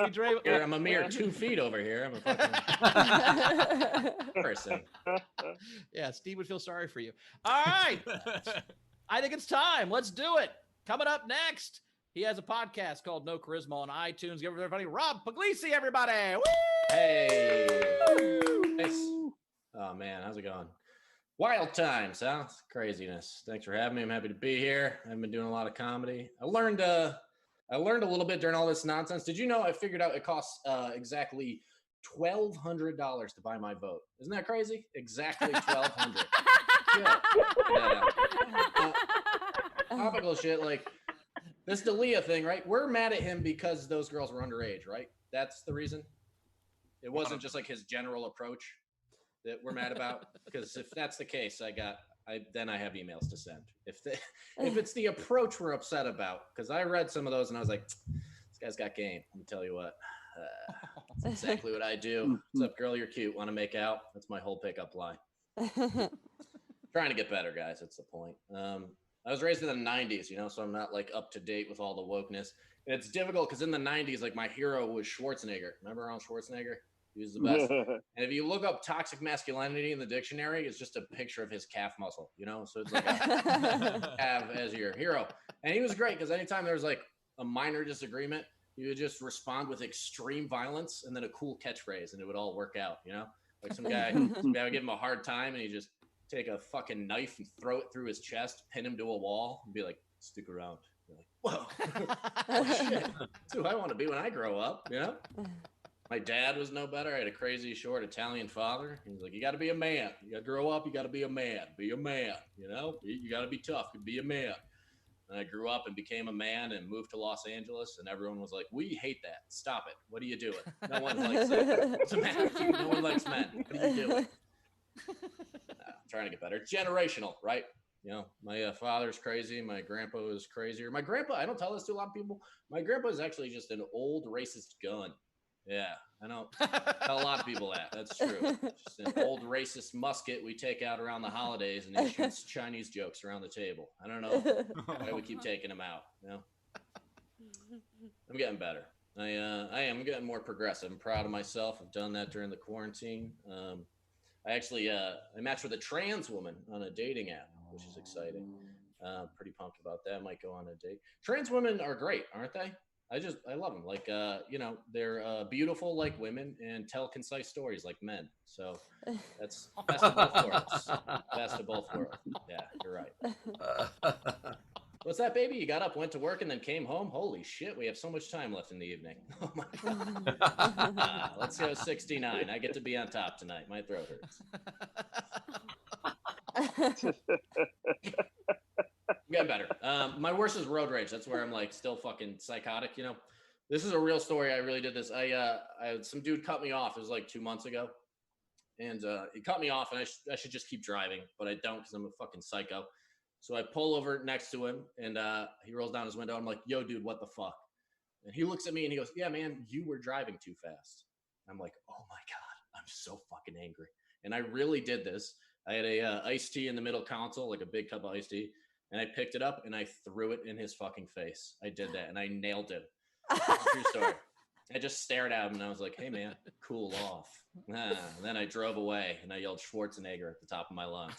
You Dre, Here, I'm a mere 2 feet over here. I'm a fucking person. Yeah, Steve would feel sorry for you. All right. I think it's time. Let's do it. Coming up next, he has a podcast called No Charisma on iTunes. Give everybody Rob Pugliese, everybody. Woo! Hey. Nice. Oh, man. How's it going? Wild times, huh? It's craziness. Thanks for having me. I'm happy to be here. I've been doing a lot of comedy. I learned a little bit during all this nonsense. Did you know I figured out it costs exactly $1,200 to buy my vote? Isn't that crazy? Exactly $1,200. Topical shit like this D'Elia thing, right? We're mad at him because those girls were underage, right? That's the reason. It wasn't just like his general approach that we're mad about. Because if that's the case, then I have emails to send. If it's the approach we're upset about, because I read some of those and I was like, this guy's got game. Let me tell you what. That's exactly what I do. What's up, girl? You're cute. Want to make out? That's my whole pickup line. Trying to get better, guys. That's the point. I was raised in the 90s, so I'm not like up to date with all the wokeness. And it's difficult because in the 90s, like my hero was Schwarzenegger. Remember Arnold Schwarzenegger? He was the best. And if you look up toxic masculinity in the dictionary, it's just a picture of his calf muscle, So it's like a calf as your hero. And he was great because anytime there was like a minor disagreement, he would just respond with extreme violence and then a cool catchphrase, and it would all work out, Like some guy would give him a hard time, and he just take a fucking knife and throw it through his chest, pin him to a wall, and be like, "Stick around." You're like, "Whoa, oh, shit! That's who I want to be when I grow up." My dad was no better. I had a crazy short Italian father. He was like, "You got to be a man. You got to grow up. You got to be a man. Be a man. You got to be tough. Be a man." And I grew up and became a man and moved to Los Angeles, and everyone was like, "We hate that. Stop it. What are you doing? No one likes it. What's the matter with you? No one likes men. What are you doing?" Trying to get better. It's generational, right? My father's crazy. My grandpa is crazier. My grandpa, I don't tell this to a lot of people. My grandpa is actually just an old racist gun. Yeah, I don't tell a lot of people that. That's true. Just an old racist musket we take out around the holidays, and he shoots Chinese jokes around the table. I don't know why we keep taking him out. I'm getting better. I am getting more progressive. I'm proud of myself. I've done that during the quarantine. I actually I matched with a trans woman on a dating app, which is exciting. Pretty pumped about that. Might go on a date. Trans women are great, aren't they? I love them. Like, they're beautiful like women and tell concise stories like men. So that's best of both worlds. Best of both worlds. Yeah, you're right. What's that, baby? You got up, went to work, and then came home? Holy shit, we have so much time left in the evening. Oh my God. Let's go 69. I get to be on top tonight. My throat hurts. I'm getting better. My worst is road rage. That's where I'm like still fucking psychotic, This is a real story. I really did this. Some dude cut me off. It was like 2 months ago. And he cut me off, and I should just keep driving, but I don't because I'm a fucking psycho. So I pull over next to him, and he rolls down his window. I'm like, "Yo, dude, what the fuck?" And he looks at me, and he goes, "Yeah, man, you were driving too fast." I'm like, "Oh my God, I'm so fucking angry." And I really did this. I had a iced tea in the middle console, like a big cup of iced tea, and I picked it up, and I threw it in his fucking face. I did that, and I nailed him. True story. I just stared at him, and I was like, "Hey, man, cool off." And then I drove away, and I yelled Schwarzenegger at the top of my lungs,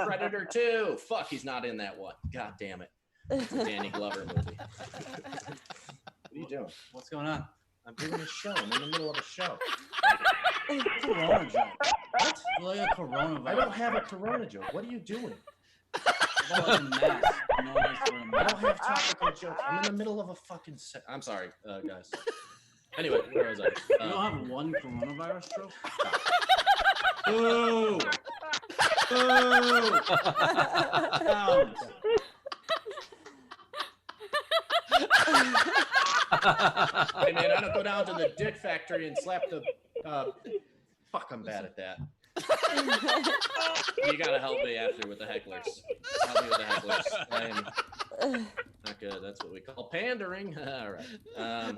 Predator 2. Fuck, he's not in that one. God damn it. It's a Danny Glover movie. What are you doing? What's going on? I'm doing a show. I'm in the middle of a show. Corona joke. What? Like a coronavirus. I don't have a Corona joke. What are you doing? About like a mask. No one's wearing a I mask. don't have topical jokes. I'm in the middle of a fucking set. I'm sorry, guys. Anyway, where was I? You don't have one coronavirus joke? Boo! Boo! Ouch. Hey man, I don't go down to the dick factory and slap the. Fuck, I'm bad at that. You gotta help me after with the hecklers. Help me with the hecklers. I am not good. That's what we call pandering. All right.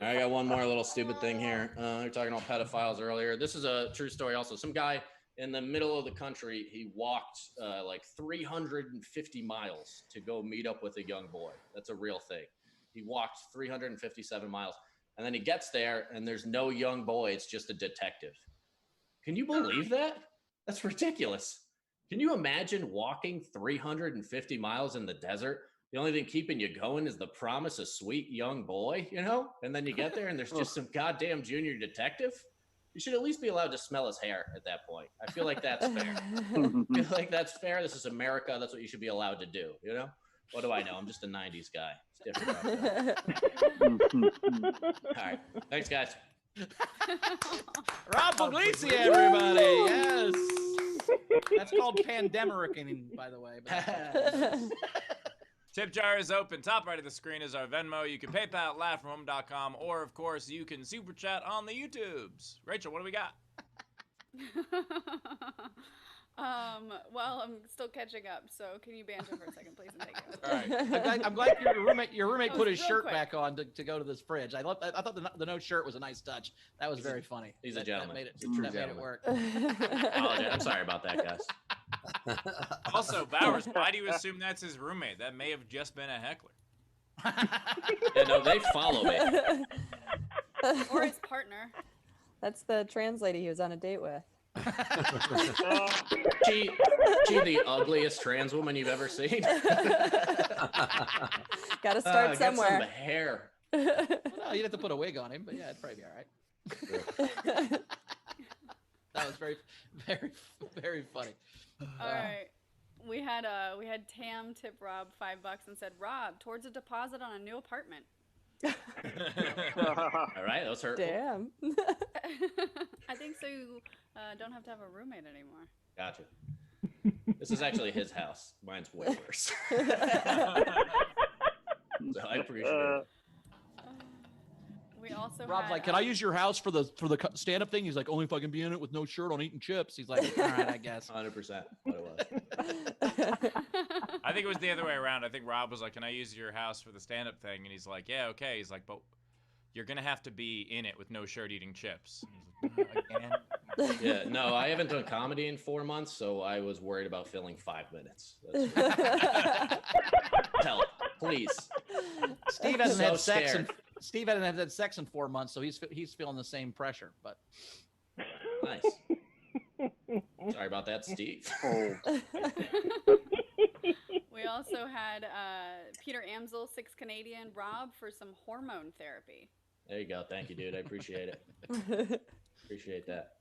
I got one more little stupid thing here. We were talking about pedophiles earlier. This is a true story also. Some guy in the middle of the country, he walked like 350 miles to go meet up with a young boy. That's a real thing. He walked 357 miles. And then he gets there, and there's no young boy. It's just a detective. Can you believe that? That's ridiculous. Can you imagine walking 350 miles in the desert? The only thing keeping you going is the promise of sweet young boy, And then you get there, and there's just some goddamn junior detective. You should at least be allowed to smell his hair at that point. I feel like that's fair. I feel like that's fair. This is America. That's what you should be allowed to do, What do I know? I'm just a 90s guy. It's different. All right. Thanks, guys. Rob Pugliese, everybody. Yes. That's called pandemicking, by the way. Tip jar is open. Top right of the screen is our Venmo. You can PayPal at laughfromhome.com, or of course you can super chat on the YouTubes. Rachel, what do we got? Well, I'm still catching up, so can you banter for a second, please, and thank you. right. I'm glad your roommate That put was his real shirt quick. back on to go to this fridge. I thought the no shirt was a nice touch. That was very funny. He's a That gentleman. made it, He's a true that made it gentleman. work. Apologize. I'm sorry about that, guys. Also, Bowers, why do you assume that's his roommate? That may have just been a heckler. Yeah, no, they follow me. Or his partner. That's the trans lady he was on a date with. She the ugliest trans woman you've ever seen. Got to start Get somewhere. some hair. Well, no, you'd have to put a wig on him, but yeah, it'd probably be all right. That was very, very, very funny. All right. We had Tam tip Rob $5 and said, Rob, towards a deposit on a new apartment. All right, those hurt. Damn. I think so. You don't have to have a roommate anymore. Gotcha. This is actually his house. Mine's way worse. So I appreciate it. We also Rob's had, like, "Can I use your house for the stand-up thing?" He's like, "Only if I can be in it with no shirt on, eating chips." He's like, "All right, I guess." 100% what it was. I think it was the other way around. I think Rob was like, "Can I use your house for the stand-up thing?" And he's like, "Yeah, okay." He's like, "But you're gonna have to be in it with no shirt, eating chips." And he's like, "Again?" Yeah, no, I haven't done comedy in 4 months, so I was worried about filling 5 minutes. That's help, please. Steve hasn't So had sex scared. Steve hasn't had sex in 4 months, so he's feeling the same pressure. But Nice. Sorry about that, Steve. Oh. We also had Peter Amsel, 6 Canadian, Rob for some hormone therapy. There you go. Thank you, dude. I appreciate it. Appreciate that.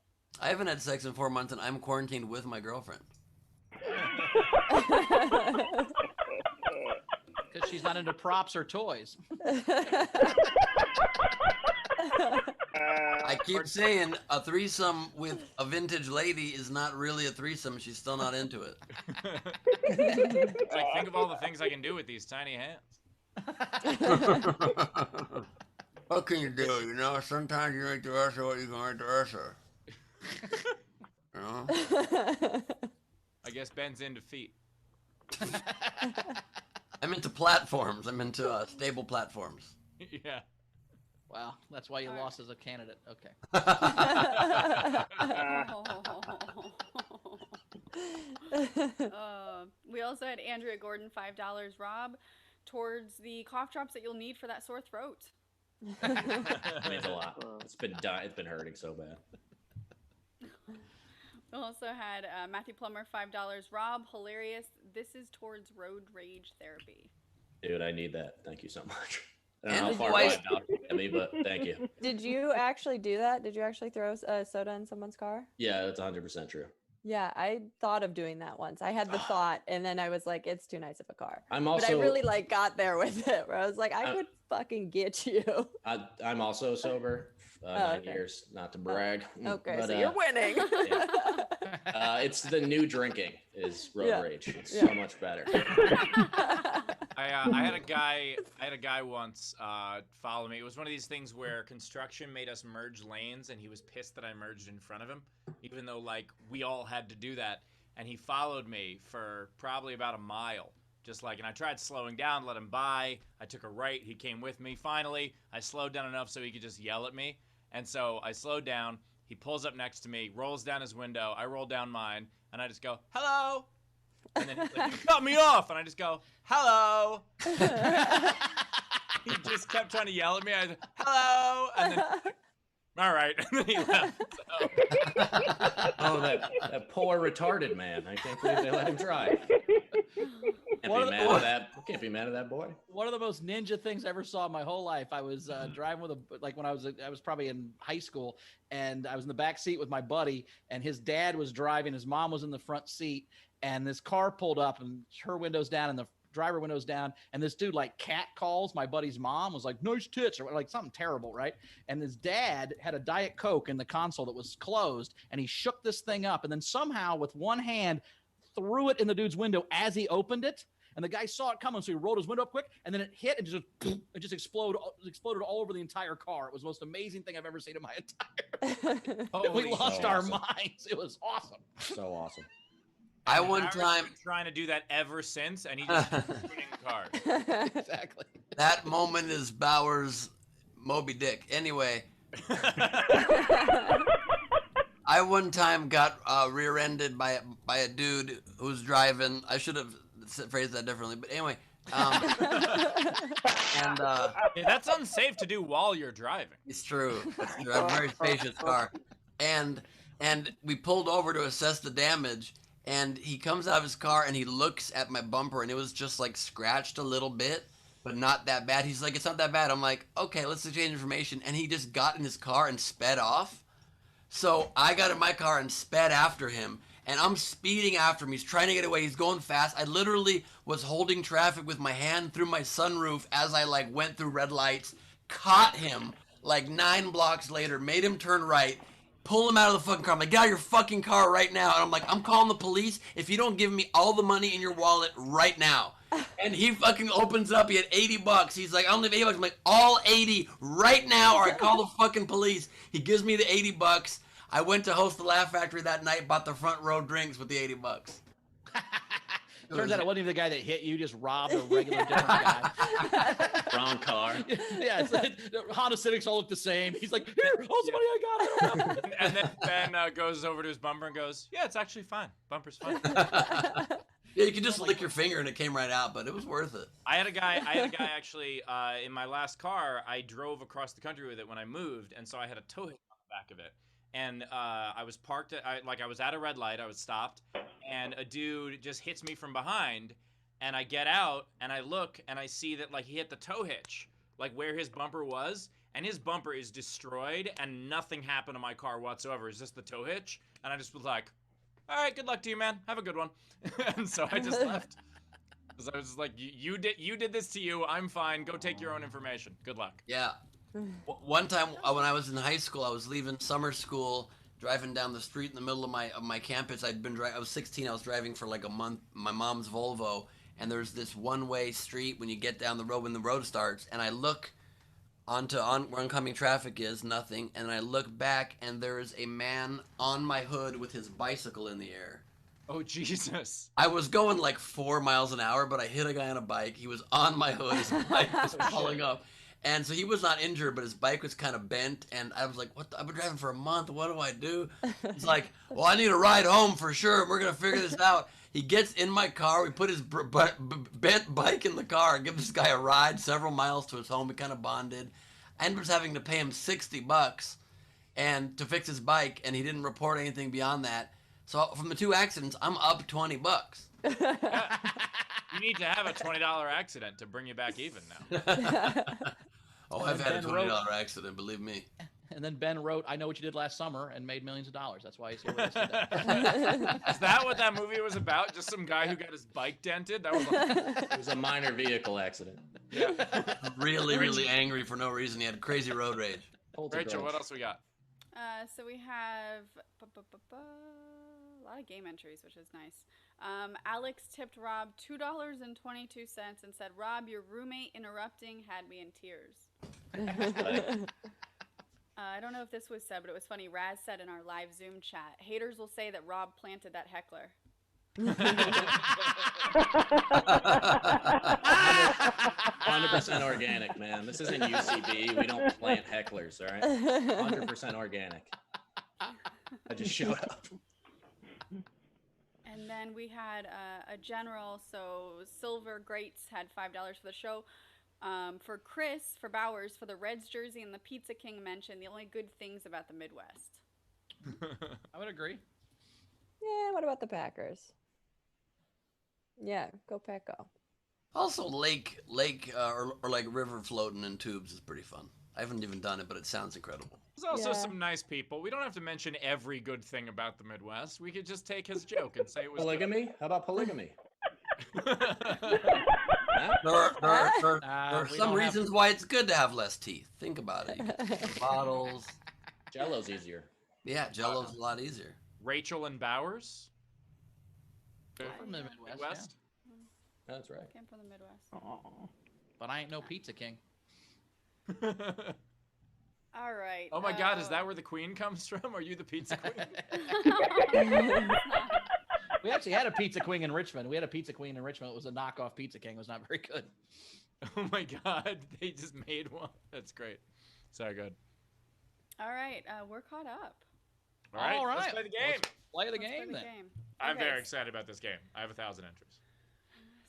I haven't had sex in 4 months, and I'm quarantined with my girlfriend. because she's not into props or toys. I keep saying a threesome with a vintage lady is not really a threesome. She's still not into it. It's like, think of all the things I can do with these tiny hands. What can you do? You know, sometimes you make the wrestler what you can make the wrestler. You know? I guess Ben's into feet. I'm into platforms. I'm into stable platforms. Yeah. Wow, that's why you lost as a candidate. Okay. We also had Andrea Gordon, $5, Rob, towards the cough drops that you'll need for that sore throat. It means a lot. It's been hurting so bad. We also had Matthew Plummer, $5, Rob, hilarious. This is towards road rage therapy. Dude, I need that. Thank you so much. I And don't know how far twice- $5 at me, but thank you. Did you actually do that? Did you actually throw soda in someone's car? Yeah, that's 100% true. Yeah, I thought of doing that once. I had the thought, and then I was like, "It's too nice of a car." I'm But also I really got there with it, where I was like, "I could fucking get you." I'm also sober. 9 okay. years, not to brag. Okay, but, so you're winning. it's the new drinking is road Yeah. rage. It's Yeah. so much better. I had a guy once follow me. It was one of these things where construction made us merge lanes, and he was pissed that I merged in front of him, even though like we all had to do that. And he followed me for probably about a mile, just like. And I tried slowing down, let him by. I took a right. He came with me. Finally, I slowed down enough so he could just yell at me. And so I slowed down. He pulls up next to me, rolls down his window. I roll down mine, and I just go, "Hello." And then he's like, "You cut me off," and I just go, "Hello." He just kept trying to yell at me. I was, "Hello," and then, "All right," and then he left. So. Oh, that poor retarded man. I can't believe they let him drive. Can't be mad at that boy. One of the most ninja things I ever saw in my whole life. I was driving with when I was probably in high school, and I was in the back seat with my buddy, and his dad was driving. His mom was in the front seat, and this car pulled up, and her window's down, and the driver window's down, and this dude like cat calls my buddy's mom, was like, "Nice tits," or like something terrible, right? And his dad had a Diet Coke in the console that was closed, and he shook this thing up, and then somehow with one hand threw it in the dude's window as he opened it. And the guy saw it coming, so he rolled his window up quick, and then it hit and just exploded all over the entire car. It was the most amazing thing I've ever seen in my entire life. We lost our minds. It was awesome. So awesome. I one Harry's time been trying to do that ever since, and he just keeps winning cars. Exactly. That moment is Bauer's Moby Dick. Anyway, I one time got rear-ended by a dude who was driving. I should have phrased that differently, but anyway. And Yeah, that's unsafe to do while you're driving. it's true. It's true. I have a very spacious car, and we pulled over to assess the damage. And he comes out of his car and he looks at my bumper, and it was just like scratched a little bit, but not that bad. He's like, "It's not that bad." I'm like, "Okay, let's exchange information." And he just got in his car and sped off. So I got in my car and sped after him, and I'm speeding after him. He's trying to get away. He's going fast. I literally was holding traffic with my hand through my sunroof as I like went through red lights, caught him like 9 blocks later, made him turn right, pull him out of the fucking car. I'm like, "Get out of your fucking car right now." And I'm like, "I'm calling the police if you don't give me all the money in your wallet right now." And he fucking opens up. He had $80. He's like, "I only have $80. I'm like, "All 80 right now, or I call the fucking police." He gives me the $80. I went to host the Laugh Factory that night, bought the front row drinks with the $80. Turns out it wasn't even the guy that hit you, just robbed a regular different guy. Wrong car. Yeah, it's like, the Honda Civics all look the same. He's like, "Here, all the money I got. I don't know." And then Ben goes over to his bumper and goes, "Yeah, it's actually fine. Bumper's fine." Yeah, you could just lick your finger and it came right out, but it was worth it. I had a guy actually in my last car. I drove across the country with it when I moved, and so I had a tow hitch on the back of it. And I was parked I was at a red light. I was stopped, and a dude just hits me from behind, and I get out and I look and I see that like he hit the tow hitch, like where his bumper was, and his bumper is destroyed and nothing happened to my car whatsoever. It's just the tow hitch, and I just was like, "All right, good luck to you, man. Have a good one." And so I just left. Because I was just like, you did this to you. I'm fine. Go take your own information. Good luck. Yeah. One time when I was in high school, I was leaving summer school, driving down the street in the middle of my campus. I was 16. I was driving for like a month, my mom's Volvo, and there's this one-way street when you get down the road when the road starts, and I look onto where oncoming traffic is, nothing, and I look back and there's a man on my hood with his bicycle in the air. Oh, Jesus. I was going like 4 miles an hour, but I hit a guy on a bike. He was on my hood. His bike was falling up. And so he was not injured, but his bike was kind of bent. And I was like, I've been driving for a month. What do I do? He's like, "Well, I need a ride home for sure. We're going to figure this out." He gets in my car. We put his bent bike in the car, give this guy a ride several miles to his home. We kind of bonded. I ended up having to pay him $60 and to fix his bike, and he didn't report anything beyond that. So from the 2 accidents, I'm up $20. Yeah. You need to have a $20 accident to bring you back even now. Oh, I've had a $20 accident, believe me. And then Ben wrote, "I Know What You Did Last Summer," and made millions of dollars. That's why he's here with us today. Is that what that movie was about? Just some guy who got his bike dented? That was It was a minor vehicle accident. Really, really angry for no reason. He had crazy road rage. Rachel, what else we got? So we have a lot of game entries, which is nice. Alex tipped Rob $2.22 and said, "Rob, your roommate interrupting had me in tears." I don't know if this was said, but it was funny. Raz said in our live Zoom chat, "Haters will say that Rob planted that heckler." 100% organic, man. This isn't UCB. We don't plant hecklers, all right? 100% organic. I just showed up. And then we had a general, so Silver Greats had $5 for the show. For Chris, for Bowers, for the Reds jersey and the Pizza King mentioned the only good things about the Midwest. I would agree. Yeah, what about the Packers? Yeah, go Pack Go. Also, lake or like river floating in tubes is pretty fun. I haven't even done it, but it sounds incredible. There's also Yeah. some nice people. We don't have to mention every good thing about the Midwest. We could just take his joke and say it was Polygamy? How about polygamy? good. Huh? There are We some don't have- reasons why it's good to have less teeth. Think about it. You can put bottles. Jello's easier. Yeah, Jello's a lot easier. Rachel and Bowers? From the Midwest, That's right. Came from the Midwest. Oh. but I ain't no Pizza King. All right. Oh my God, is that where the queen comes from? Are you the pizza queen? We actually had a Pizza Queen in Richmond. We had a Pizza Queen in Richmond. It was a knockoff Pizza King. It was not very good. Oh my God, they just made one. That's great. So good. All right, we're caught up. All right, let's play the game. Let's play the Let's game play the then. game. I'm Okay, very excited about this game. I have 1,000 entries.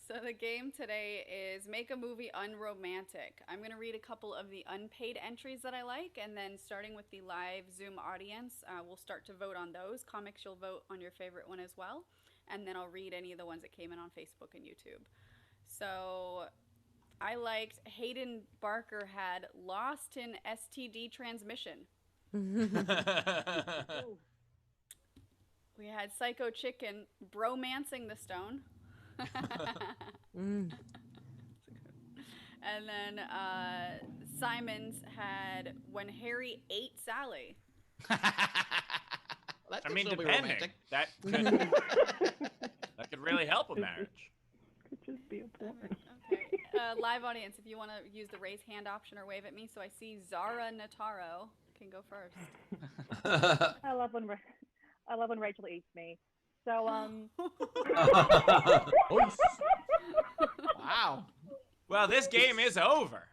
So the game today is make a movie unromantic. I'm going to read a couple of the unpaid entries that I like, and then starting with the live Zoom audience, we'll start to vote on those. Comics, you'll vote on your favorite one as well, and then I'll read any of the ones that came in on Facebook and YouTube. So I liked Hayden Barker had lost in STD transmission. We had Psycho Chicken bromancing the stone. And then Simons had when Harry ate Sally. That I could mean, still be depending. romantic. That could really help a marriage. Could just be a porn. Okay. Live audience, if you want to use the raise hand option or wave at me. So I see Zara Nataro can go first. I love when Rachel eats me. So Wow. Well, this game is over.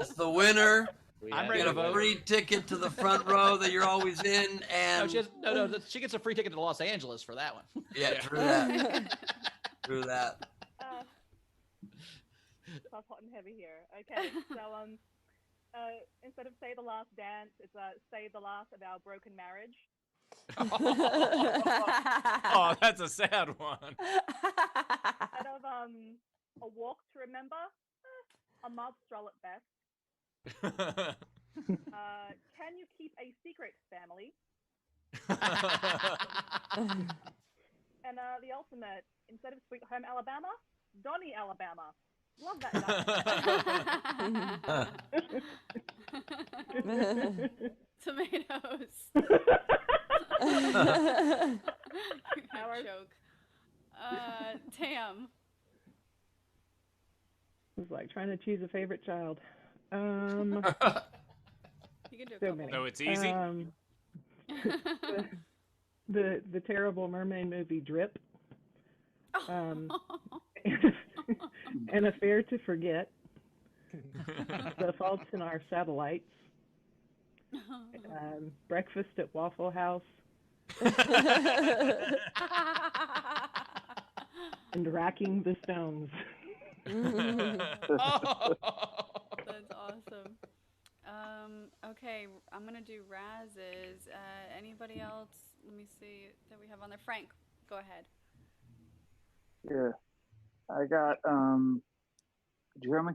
It's the winner. I'm You ready get to a vote. free ticket to the front row that you're always in, No, and she gets a free ticket to Los Angeles for that one. yeah, true that. True that. that's hot and heavy here. Okay, so instead of say the last dance, it's say the last of our broken marriage. Oh, that's a sad one. Instead of a walk to remember, a mud stroll at best. Can you keep a secret, family? And the ultimate, instead of Sweet Home Alabama, Donny Alabama. Love that guy. Tomatoes. Howard. Joke. Tam. It's like trying to choose a favorite child. You can do a So couple. many. So it's easy. The terrible mermaid movie Drip. An Affair to Forget. The Faults in Our Satellites. Breakfast at Waffle House. And Racking the Stones. That's awesome. Okay, I'm gonna do Raz's. Anybody else? Let me see that we have on there. Frank, go ahead. Yeah. I got, did you hear me?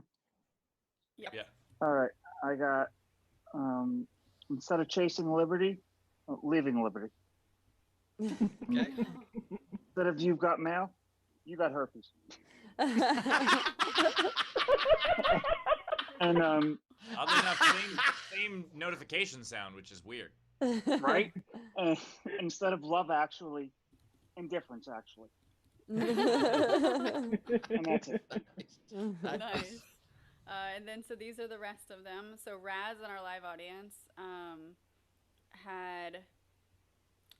Yep. Yeah. All right. I got, instead of chasing liberty, leaving liberty. Okay. Instead of you've got mail, you got herpes. And, Oddly enough, same notification sound, which is weird. right? Instead of love, actually, indifference, actually. And that's it. Nice. And then, so these are the rest of them. So Raz in our live audience had.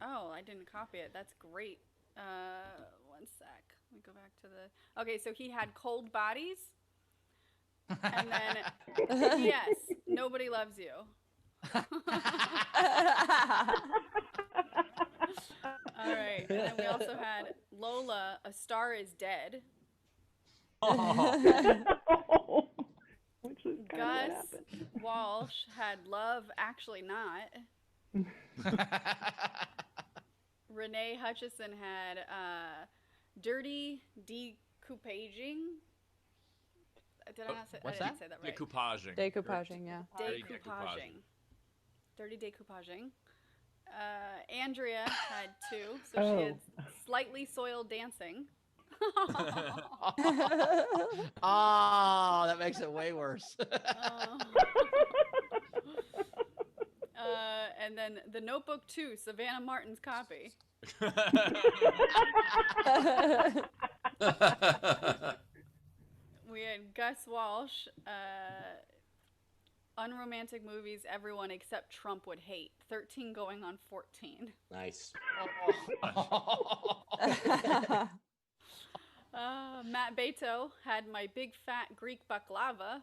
Oh, I didn't copy it. That's great. One sec. Let me go back to the. Okay, so he had cold bodies. And then, yes, nobody loves you. All right. And then we also had Lola, A Star is Dead. Which is kind of what Gus happened. Walsh had Love, Actually Not. Renee Hutchison had Dirty Decoupaging. Did I not say, What's I didn't say that right? Decoupaging. Decoupaging, yeah. Decoupaging. Dirty decoupaging. Andrea had 2, so she had Slightly Soiled Dancing. Oh, that makes it way worse. And then The Notebook 2, Savannah Martin's copy. We had Gus Walsh. unromantic movies everyone except Trump would hate. 13 going on 14. Nice. Matt Beto had My Big Fat Greek Baklava.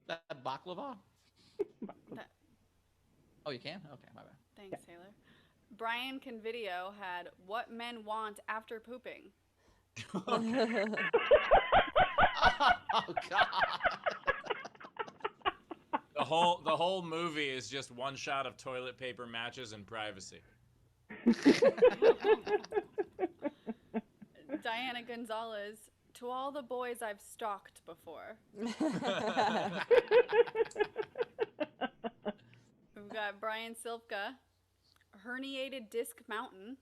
That baklava? That- Oh, you can? Okay, my bad. Thanks, Taylor. Brian Convideo had What Men Want After Pooping. Oh, God. The whole movie is just one shot of toilet paper, matches, and privacy. Diana Gonzalez, to all the boys I've stalked before. We've got Brian Silvka, herniated disc mountain.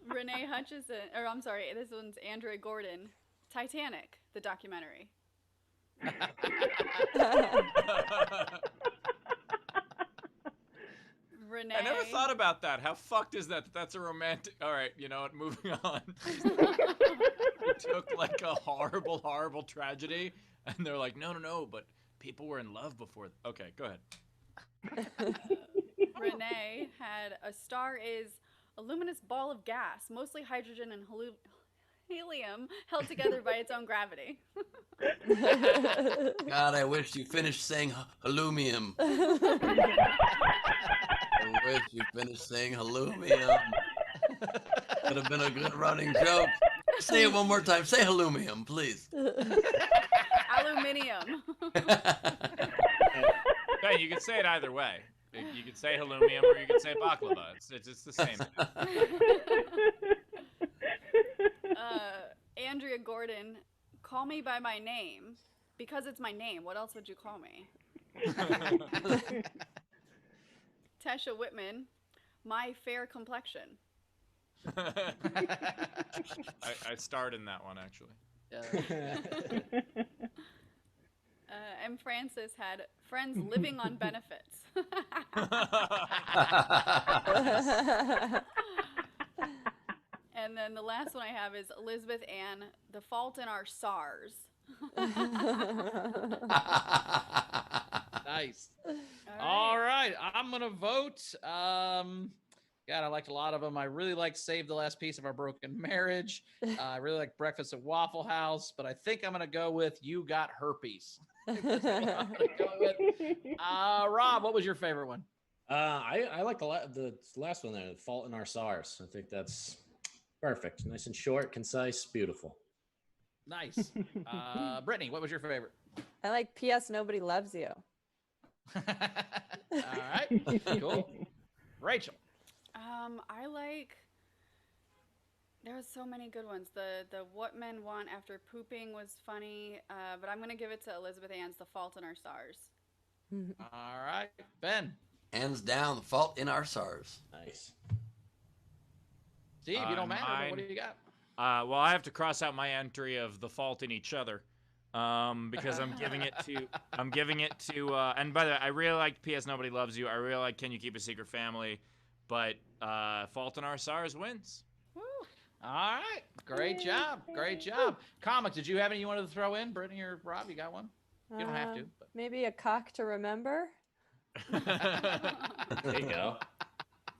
Renee Hutchison, or I'm sorry, this one's Andrea Gordon, Titanic, the documentary. Renee. I never thought about that. How fucked is that? That's a romantic. All right, you know what? Moving on. It took like a horrible, horrible tragedy, and they're like, no, but people were in love before. Okay, go ahead. Renee had a star is a luminous ball of gas, mostly hydrogen and helium, held together by its own gravity. God, I wish you finished saying hallumium. I wish you finished saying hallumium. Could have been a good running joke. Say it one more time. Say hallumium, please. Aluminium. Yeah, you could say it either way. You could say hallumium or you could say baklava. It's the same thing. Andrea Gordon, call me by my name because it's my name. What else would you call me? Tesha Whitman, my fair complexion. I starred in that one actually. M. Francis had friends living on benefits. And then the last one I have is Elizabeth Ann, the fault in our SARS. Nice. All right. I'm going to vote. God, I liked a lot of them. I really liked Save the Last Piece of Our Broken Marriage. I really like Breakfast at Waffle House, but I think I'm going to go with You Got Herpes. Rob, what was your favorite one? I like the last one there, The Fault in Our Stars. I think that's perfect. Nice and short, concise, beautiful. Nice. Brittany, what was your favorite? I like P.S. Nobody Loves You. All right. Cool. Rachel. I like. There was so many good ones. The What Men Want After Pooping was funny, but I'm gonna give it to Elizabeth Ann's The Fault in Our Stars. All right, Ben. Hands down, The Fault in Our Stars. Nice. Steve, you don't matter. But what do you got? Well, I have to cross out my entry of The Fault in Each Other, because I'm giving it to. And by the way, I really liked P.S. Nobody Loves You. I really like Can You Keep a Secret Family, but Fault in Our Stars wins. Woo! All right. Great job. Great job. Comics, did you have any you wanted to throw in? Brittany or Rob, you got one? You don't have to. But. Maybe A Cock to Remember. There you go.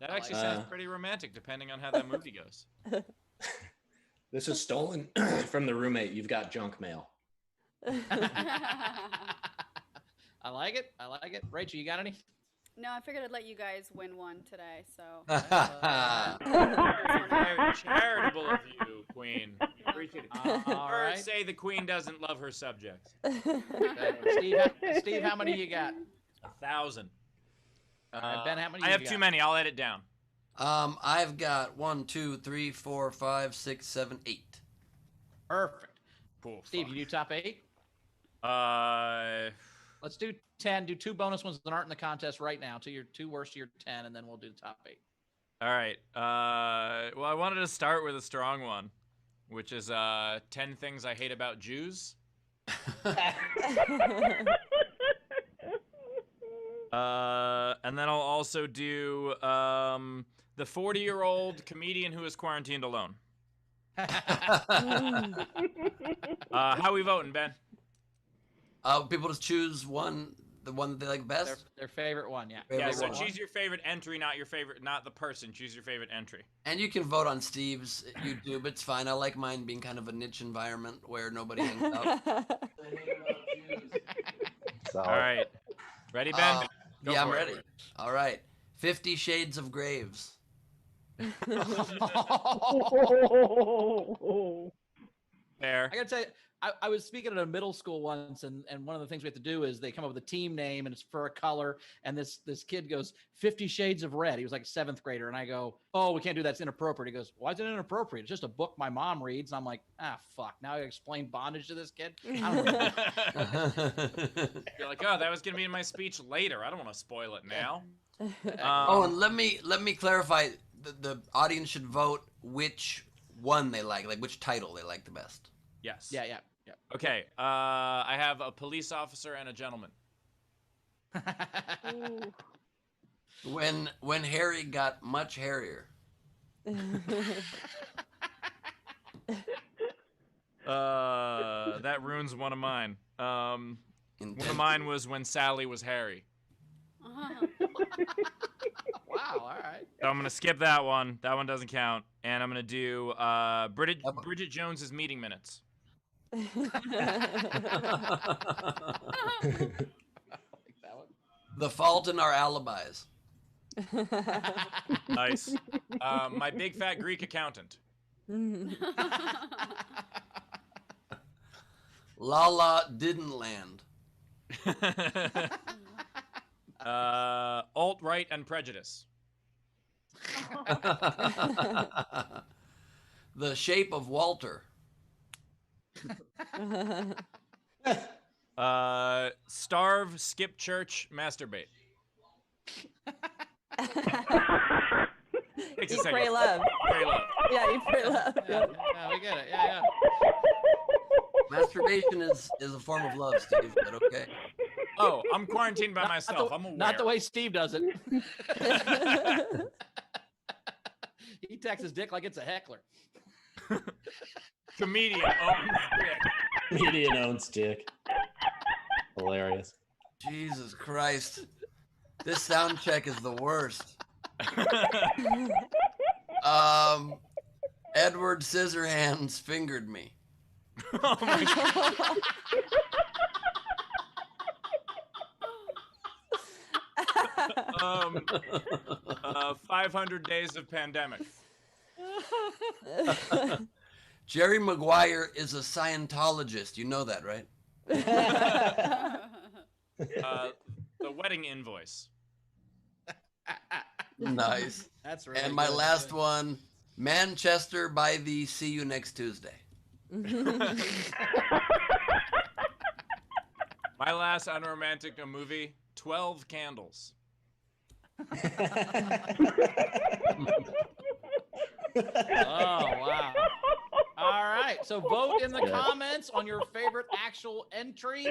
That actually sounds pretty romantic, depending on how that movie goes. This is stolen from the roommate. You've got junk mail. I like it. I like it. Rachel, you got any? No, I figured I'd let you guys win one today. So. Very charitable of you, Queen. Appreciate it. All right. Say the Queen doesn't love her subjects. Steve, how many you got? 1,000. Ben, how many? I have too many. I'll edit down. I've got 1, 2, 3, 4, 5, 6, 7, 8. Perfect. Cool. Steve, you do top 8? Let's do 10. Do 2 bonus ones that aren't in the contest right now. To your 2 worst to your 10, and then we'll do the top 8. All right. Well, I wanted to start with a strong one, which is 10 things I hate about Jews. And then I'll also do the 40-year-old comedian who is quarantined alone. How we voting, Ben? People just choose the one that they like best. Their favorite one, yeah. Yeah, Favorite so one. choose your favorite entry, not the person. Choose your favorite entry. And you can vote on Steve's YouTube. It's fine. I like mine being kind of a niche environment where nobody hangs out. All right. Ready, Ben? Go Yeah, I'm for it. ready. All right. 50 Shades of Graves. Fair. I gotta tell you, I was speaking at a middle school once, and one of the things we have to do is they come up with a team name and it's for a color. And this kid goes 50 Shades of Red. He was like a 7th grader, and I go, "Oh, we can't do that. It's inappropriate." He goes, "Why is it inappropriate? It's just a book my mom reads." And I'm like, "Ah, fuck! Now I explain bondage to this kid." I don't know. You're like, oh, that was gonna be in my speech later. I don't want to spoil it now. And let me clarify. The audience should vote which one they like which title they like the best. Yes. Yeah. Okay. I have a police officer and a gentleman. When Harry got much hairier. That ruins one of mine. One of mine was when Sally was Harry. Wow. All right. So I'm gonna skip that one. That one doesn't count. And I'm gonna do Bridget Jones's meeting minutes. The Fault in Our Alibis. Nice. My big fat Greek accountant. Lala didn't land. Alt-right and prejudice. The Shape of Walter. Starve, skip church, masturbate. Takes a Eat, second. pray, love. Pray, love. Yeah, eat, pray, love. Yeah, we get it. Yeah. Masturbation is a form of love, Steve, but okay. Oh, I'm quarantined by myself. I'm aware. Not the way Steve does it. He texts his dick like it's a heckler. Comedian owns dick. Comedian owns dick. Hilarious. Jesus Christ. This sound check is the worst. Edward Scissorhands fingered me. Oh my God. 500 days of pandemic. Jerry Maguire is a Scientologist. You know that, right? The wedding invoice. Nice. That's really And my good. last one, Manchester by the See You Next Tuesday. My last unromantic movie, 12 Candles. Oh, wow. All right. So vote in the comments on your favorite actual entry.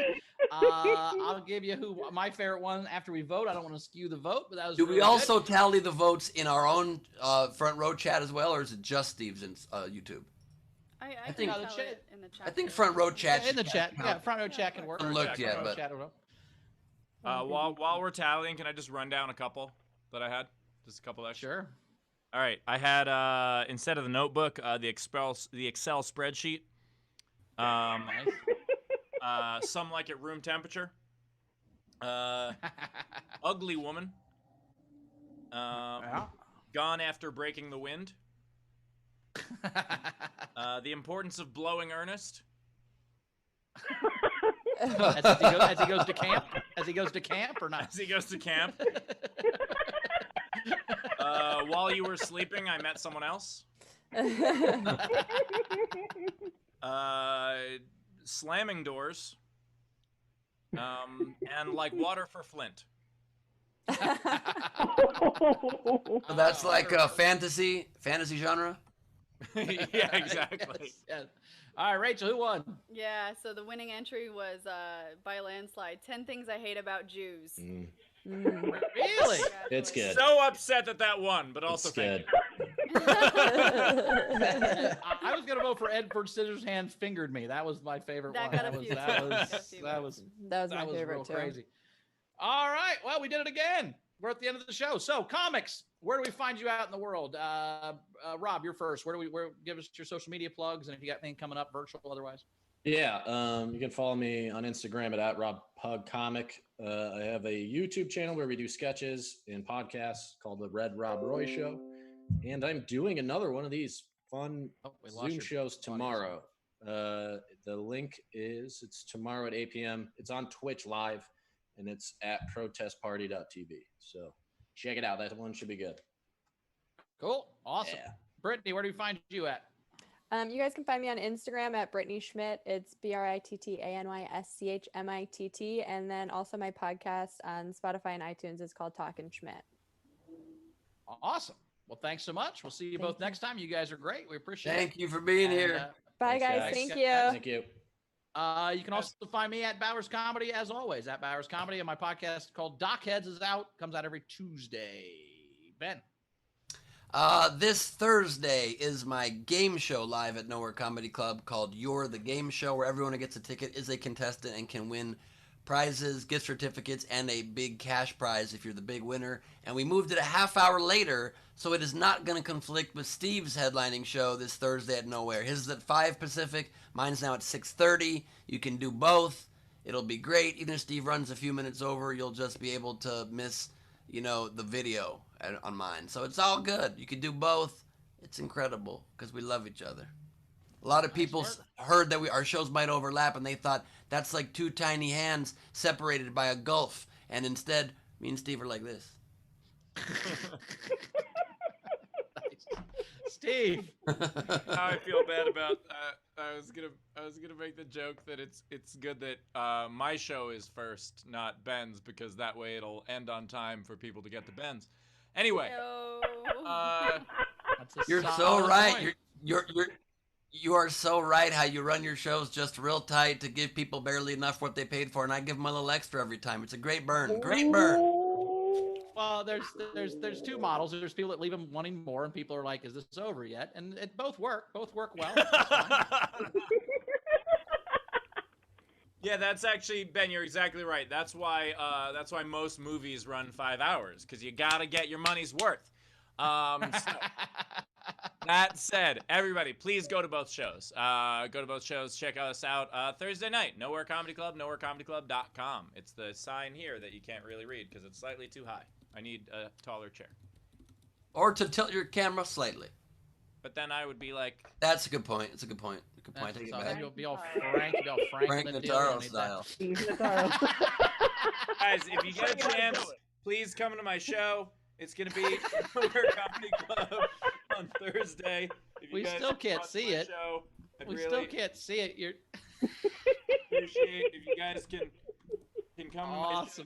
I'll give you my favorite one after we vote. I don't want to skew the vote, but that was Do really we good. also tally the votes in our own front row chat as well, or is it just Steve's YouTube? I think- can No, the tell chat- it in the chat. I think too. front row chat. in the should chat. count. Yeah, front row chat can work. Haven't looked yet, Front row but- chat will- While we're tallying, can I just run down a couple that I had? Just a couple extra. Sure. All right, I had instead of the notebook, the Excel spreadsheet. Nice. Some like it room temperature. Ugly woman. Yeah. Gone after breaking the wind. The importance of blowing earnest. as he goes to camp? As he goes to camp or not? As he goes to camp. While you were sleeping, I met someone else. Slamming doors. And like water for Flint. So that's like a fantasy genre. Yeah, exactly. Yes. All right, Rachel, who won? Yeah, so the winning entry was by a landslide 10 Things I Hate About Jews. Really? It's good. So upset that won, but also It's good. I was gonna vote for Edward Scissorhands fingered me. That was my favorite That one. got a few votes. That was my real favorite too. crazy. All right, well, we did it again. We're at the end of the show. So, comics, where do we find you out in the world? Rob, you're first. Where give us your social media plugs, and if you got anything coming up, virtual, otherwise. Yeah, you can follow me on Instagram at @RobPugComic. I have a YouTube channel where we do sketches and podcasts called The Red Rob Roy Show. And I'm doing another one of these fun Zoom shows tomorrow. The link it's tomorrow at 8 p.m. It's on Twitch live, and it's at protestparty.tv. So check it out. That one should be good. Cool. Awesome. Yeah. Brittany, where do we find you at? You guys can find me on Instagram at Brittany Schmitt. It's BrittanySchmitt. And then also my podcast on Spotify and iTunes is called Talkin' Schmitt. Awesome. Well, thanks so much. We'll see you both next time. You guys are great. We appreciate it. Thank you for being here. Bye, guys. Thank you. Thank you. You can also find me at Bowers Comedy, as always, at Bowers Comedy. And my podcast called Dockheads is out. Comes out every Tuesday. Ben. This Thursday is my game show live at Nowhere Comedy Club called You're the Game Show, where everyone who gets a ticket is a contestant and can win prizes, gift certificates, and a big cash prize if you're the big winner. And we moved it a half hour later, so it is not going to conflict with Steve's headlining show this Thursday at Nowhere. His is at 5 Pacific. Mine's now at 6:30. You can do both. It'll be great. Even if Steve runs a few minutes over, you'll just be able to miss, the video on mine. So it's all good. You can do both. It's incredible because we love each other. A lot of people heard that our shows might overlap, and they thought that's like two tiny hands separated by a gulf. And instead, me and Steve are like this. Steve. I feel bad about. I was gonna make the joke that it's good that my show is first, not Ben's, because that way it'll end on time for people to get to Ben's. Anyway, you're so right. You are so right. How you run your shows just real tight to give people barely enough what they paid for, and I give them a little extra every time. It's a great burn. Great burn. Well, there's two models. There's people that leave them wanting more, and people are like, "Is this over yet?" And it both work. Both work well. Yeah, that's actually, Ben, you're exactly right. That's why most movies run 5 hours, because you gotta get your money's worth. So, that said, everybody, please go to both shows. Check us out Thursday night. Nowhere Comedy Club, nowherecomedyclub.com. It's the sign here that you can't really read because it's slightly too high. I need a taller chair. Or to tilt your camera slightly. But then I would be like... That's a good point. It's a good point. Good point. Take it back. You'll be all Frank Notaro style. Guys, if you get a chance, please come to my show. It's going to be Nowhere Comedy Club on Thursday. We still can't see it. We still can't see it. You're appreciate if you guys can come to my show.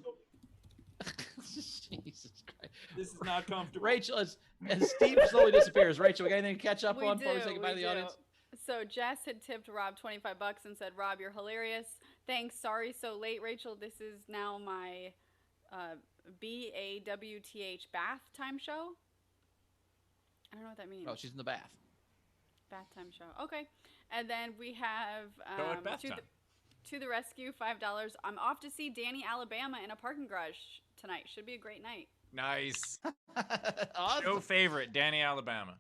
Jesus Christ. This is not comfortable. Rachel, as Steve slowly disappears, Rachel, we got anything to catch up on before we say goodbye to the audience? So Jess had tipped Rob $25 and said, "Rob, you're hilarious. Thanks. Sorry so late, Rachel. This is now my BAWTH bath time show." I don't know what that means. Oh, she's in the bath. Bath time show. Okay. And then we have to the rescue, $5. I'm off to see Danny Alabama in a parking garage tonight. Should be a great night. Nice. Awesome. Show favorite, Danny Alabama.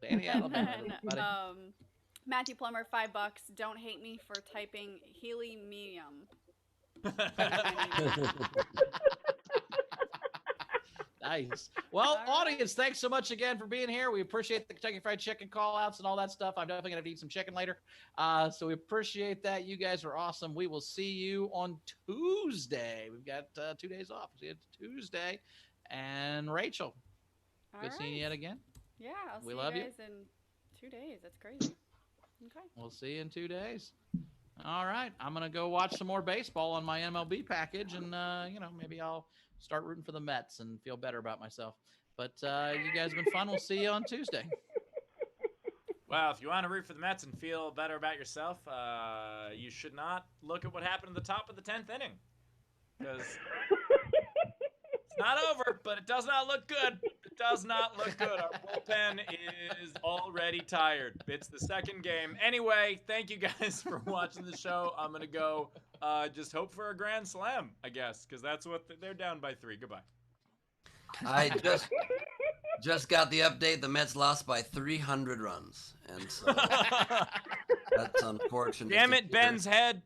Danny Alabama. Then, Matthew Plummer, $5. Don't hate me for typing helium. Nice. Well, audience, thanks so much again for being here. We appreciate the Kentucky Fried Chicken call-outs and all that stuff. I'm definitely going to eat some chicken later. So we appreciate that. You guys are awesome. We will see you on Tuesday. We've got 2 days off. See you Tuesday. And Rachel, good seeing you yet again. Yeah, I'll see we love you guys in 2 days. That's crazy. Okay. We'll see you in 2 days. All right. I'm going to go watch some more baseball on my MLB package, and, maybe I'll start rooting for the Mets and feel better about myself. But you guys have been fun. We'll see you on Tuesday. Well, if you want to root for the Mets and feel better about yourself, you should not look at what happened at the top of the 10th inning. Because Not over, but it does not look good. It does not look good. Our bullpen is already tired. It's the second game. Anyway, thank you guys for watching the show. I'm going to go just hope for a grand slam, I guess, because that's what they're down by 3. Goodbye. I just got the update. The Mets lost by 300 runs, and so that's unfortunate. Damn it, Ben's head.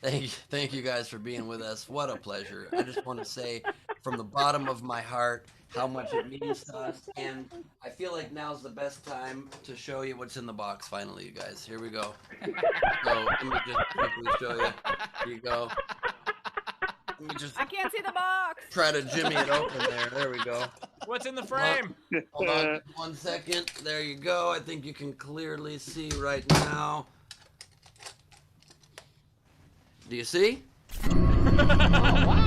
Thank you guys for being with us. What a pleasure. I just want to say from the bottom of my heart how much it means to us. And I feel like now's the best time to show you what's in the box finally, you guys. Here we go. So let me just quickly show you. Here you go. Let me just I can't see the box. try to jimmy it open there. There we go. What's in the frame? Hold on 1 second. There you go. I think you can clearly see right now. Do you see? Oh, wow.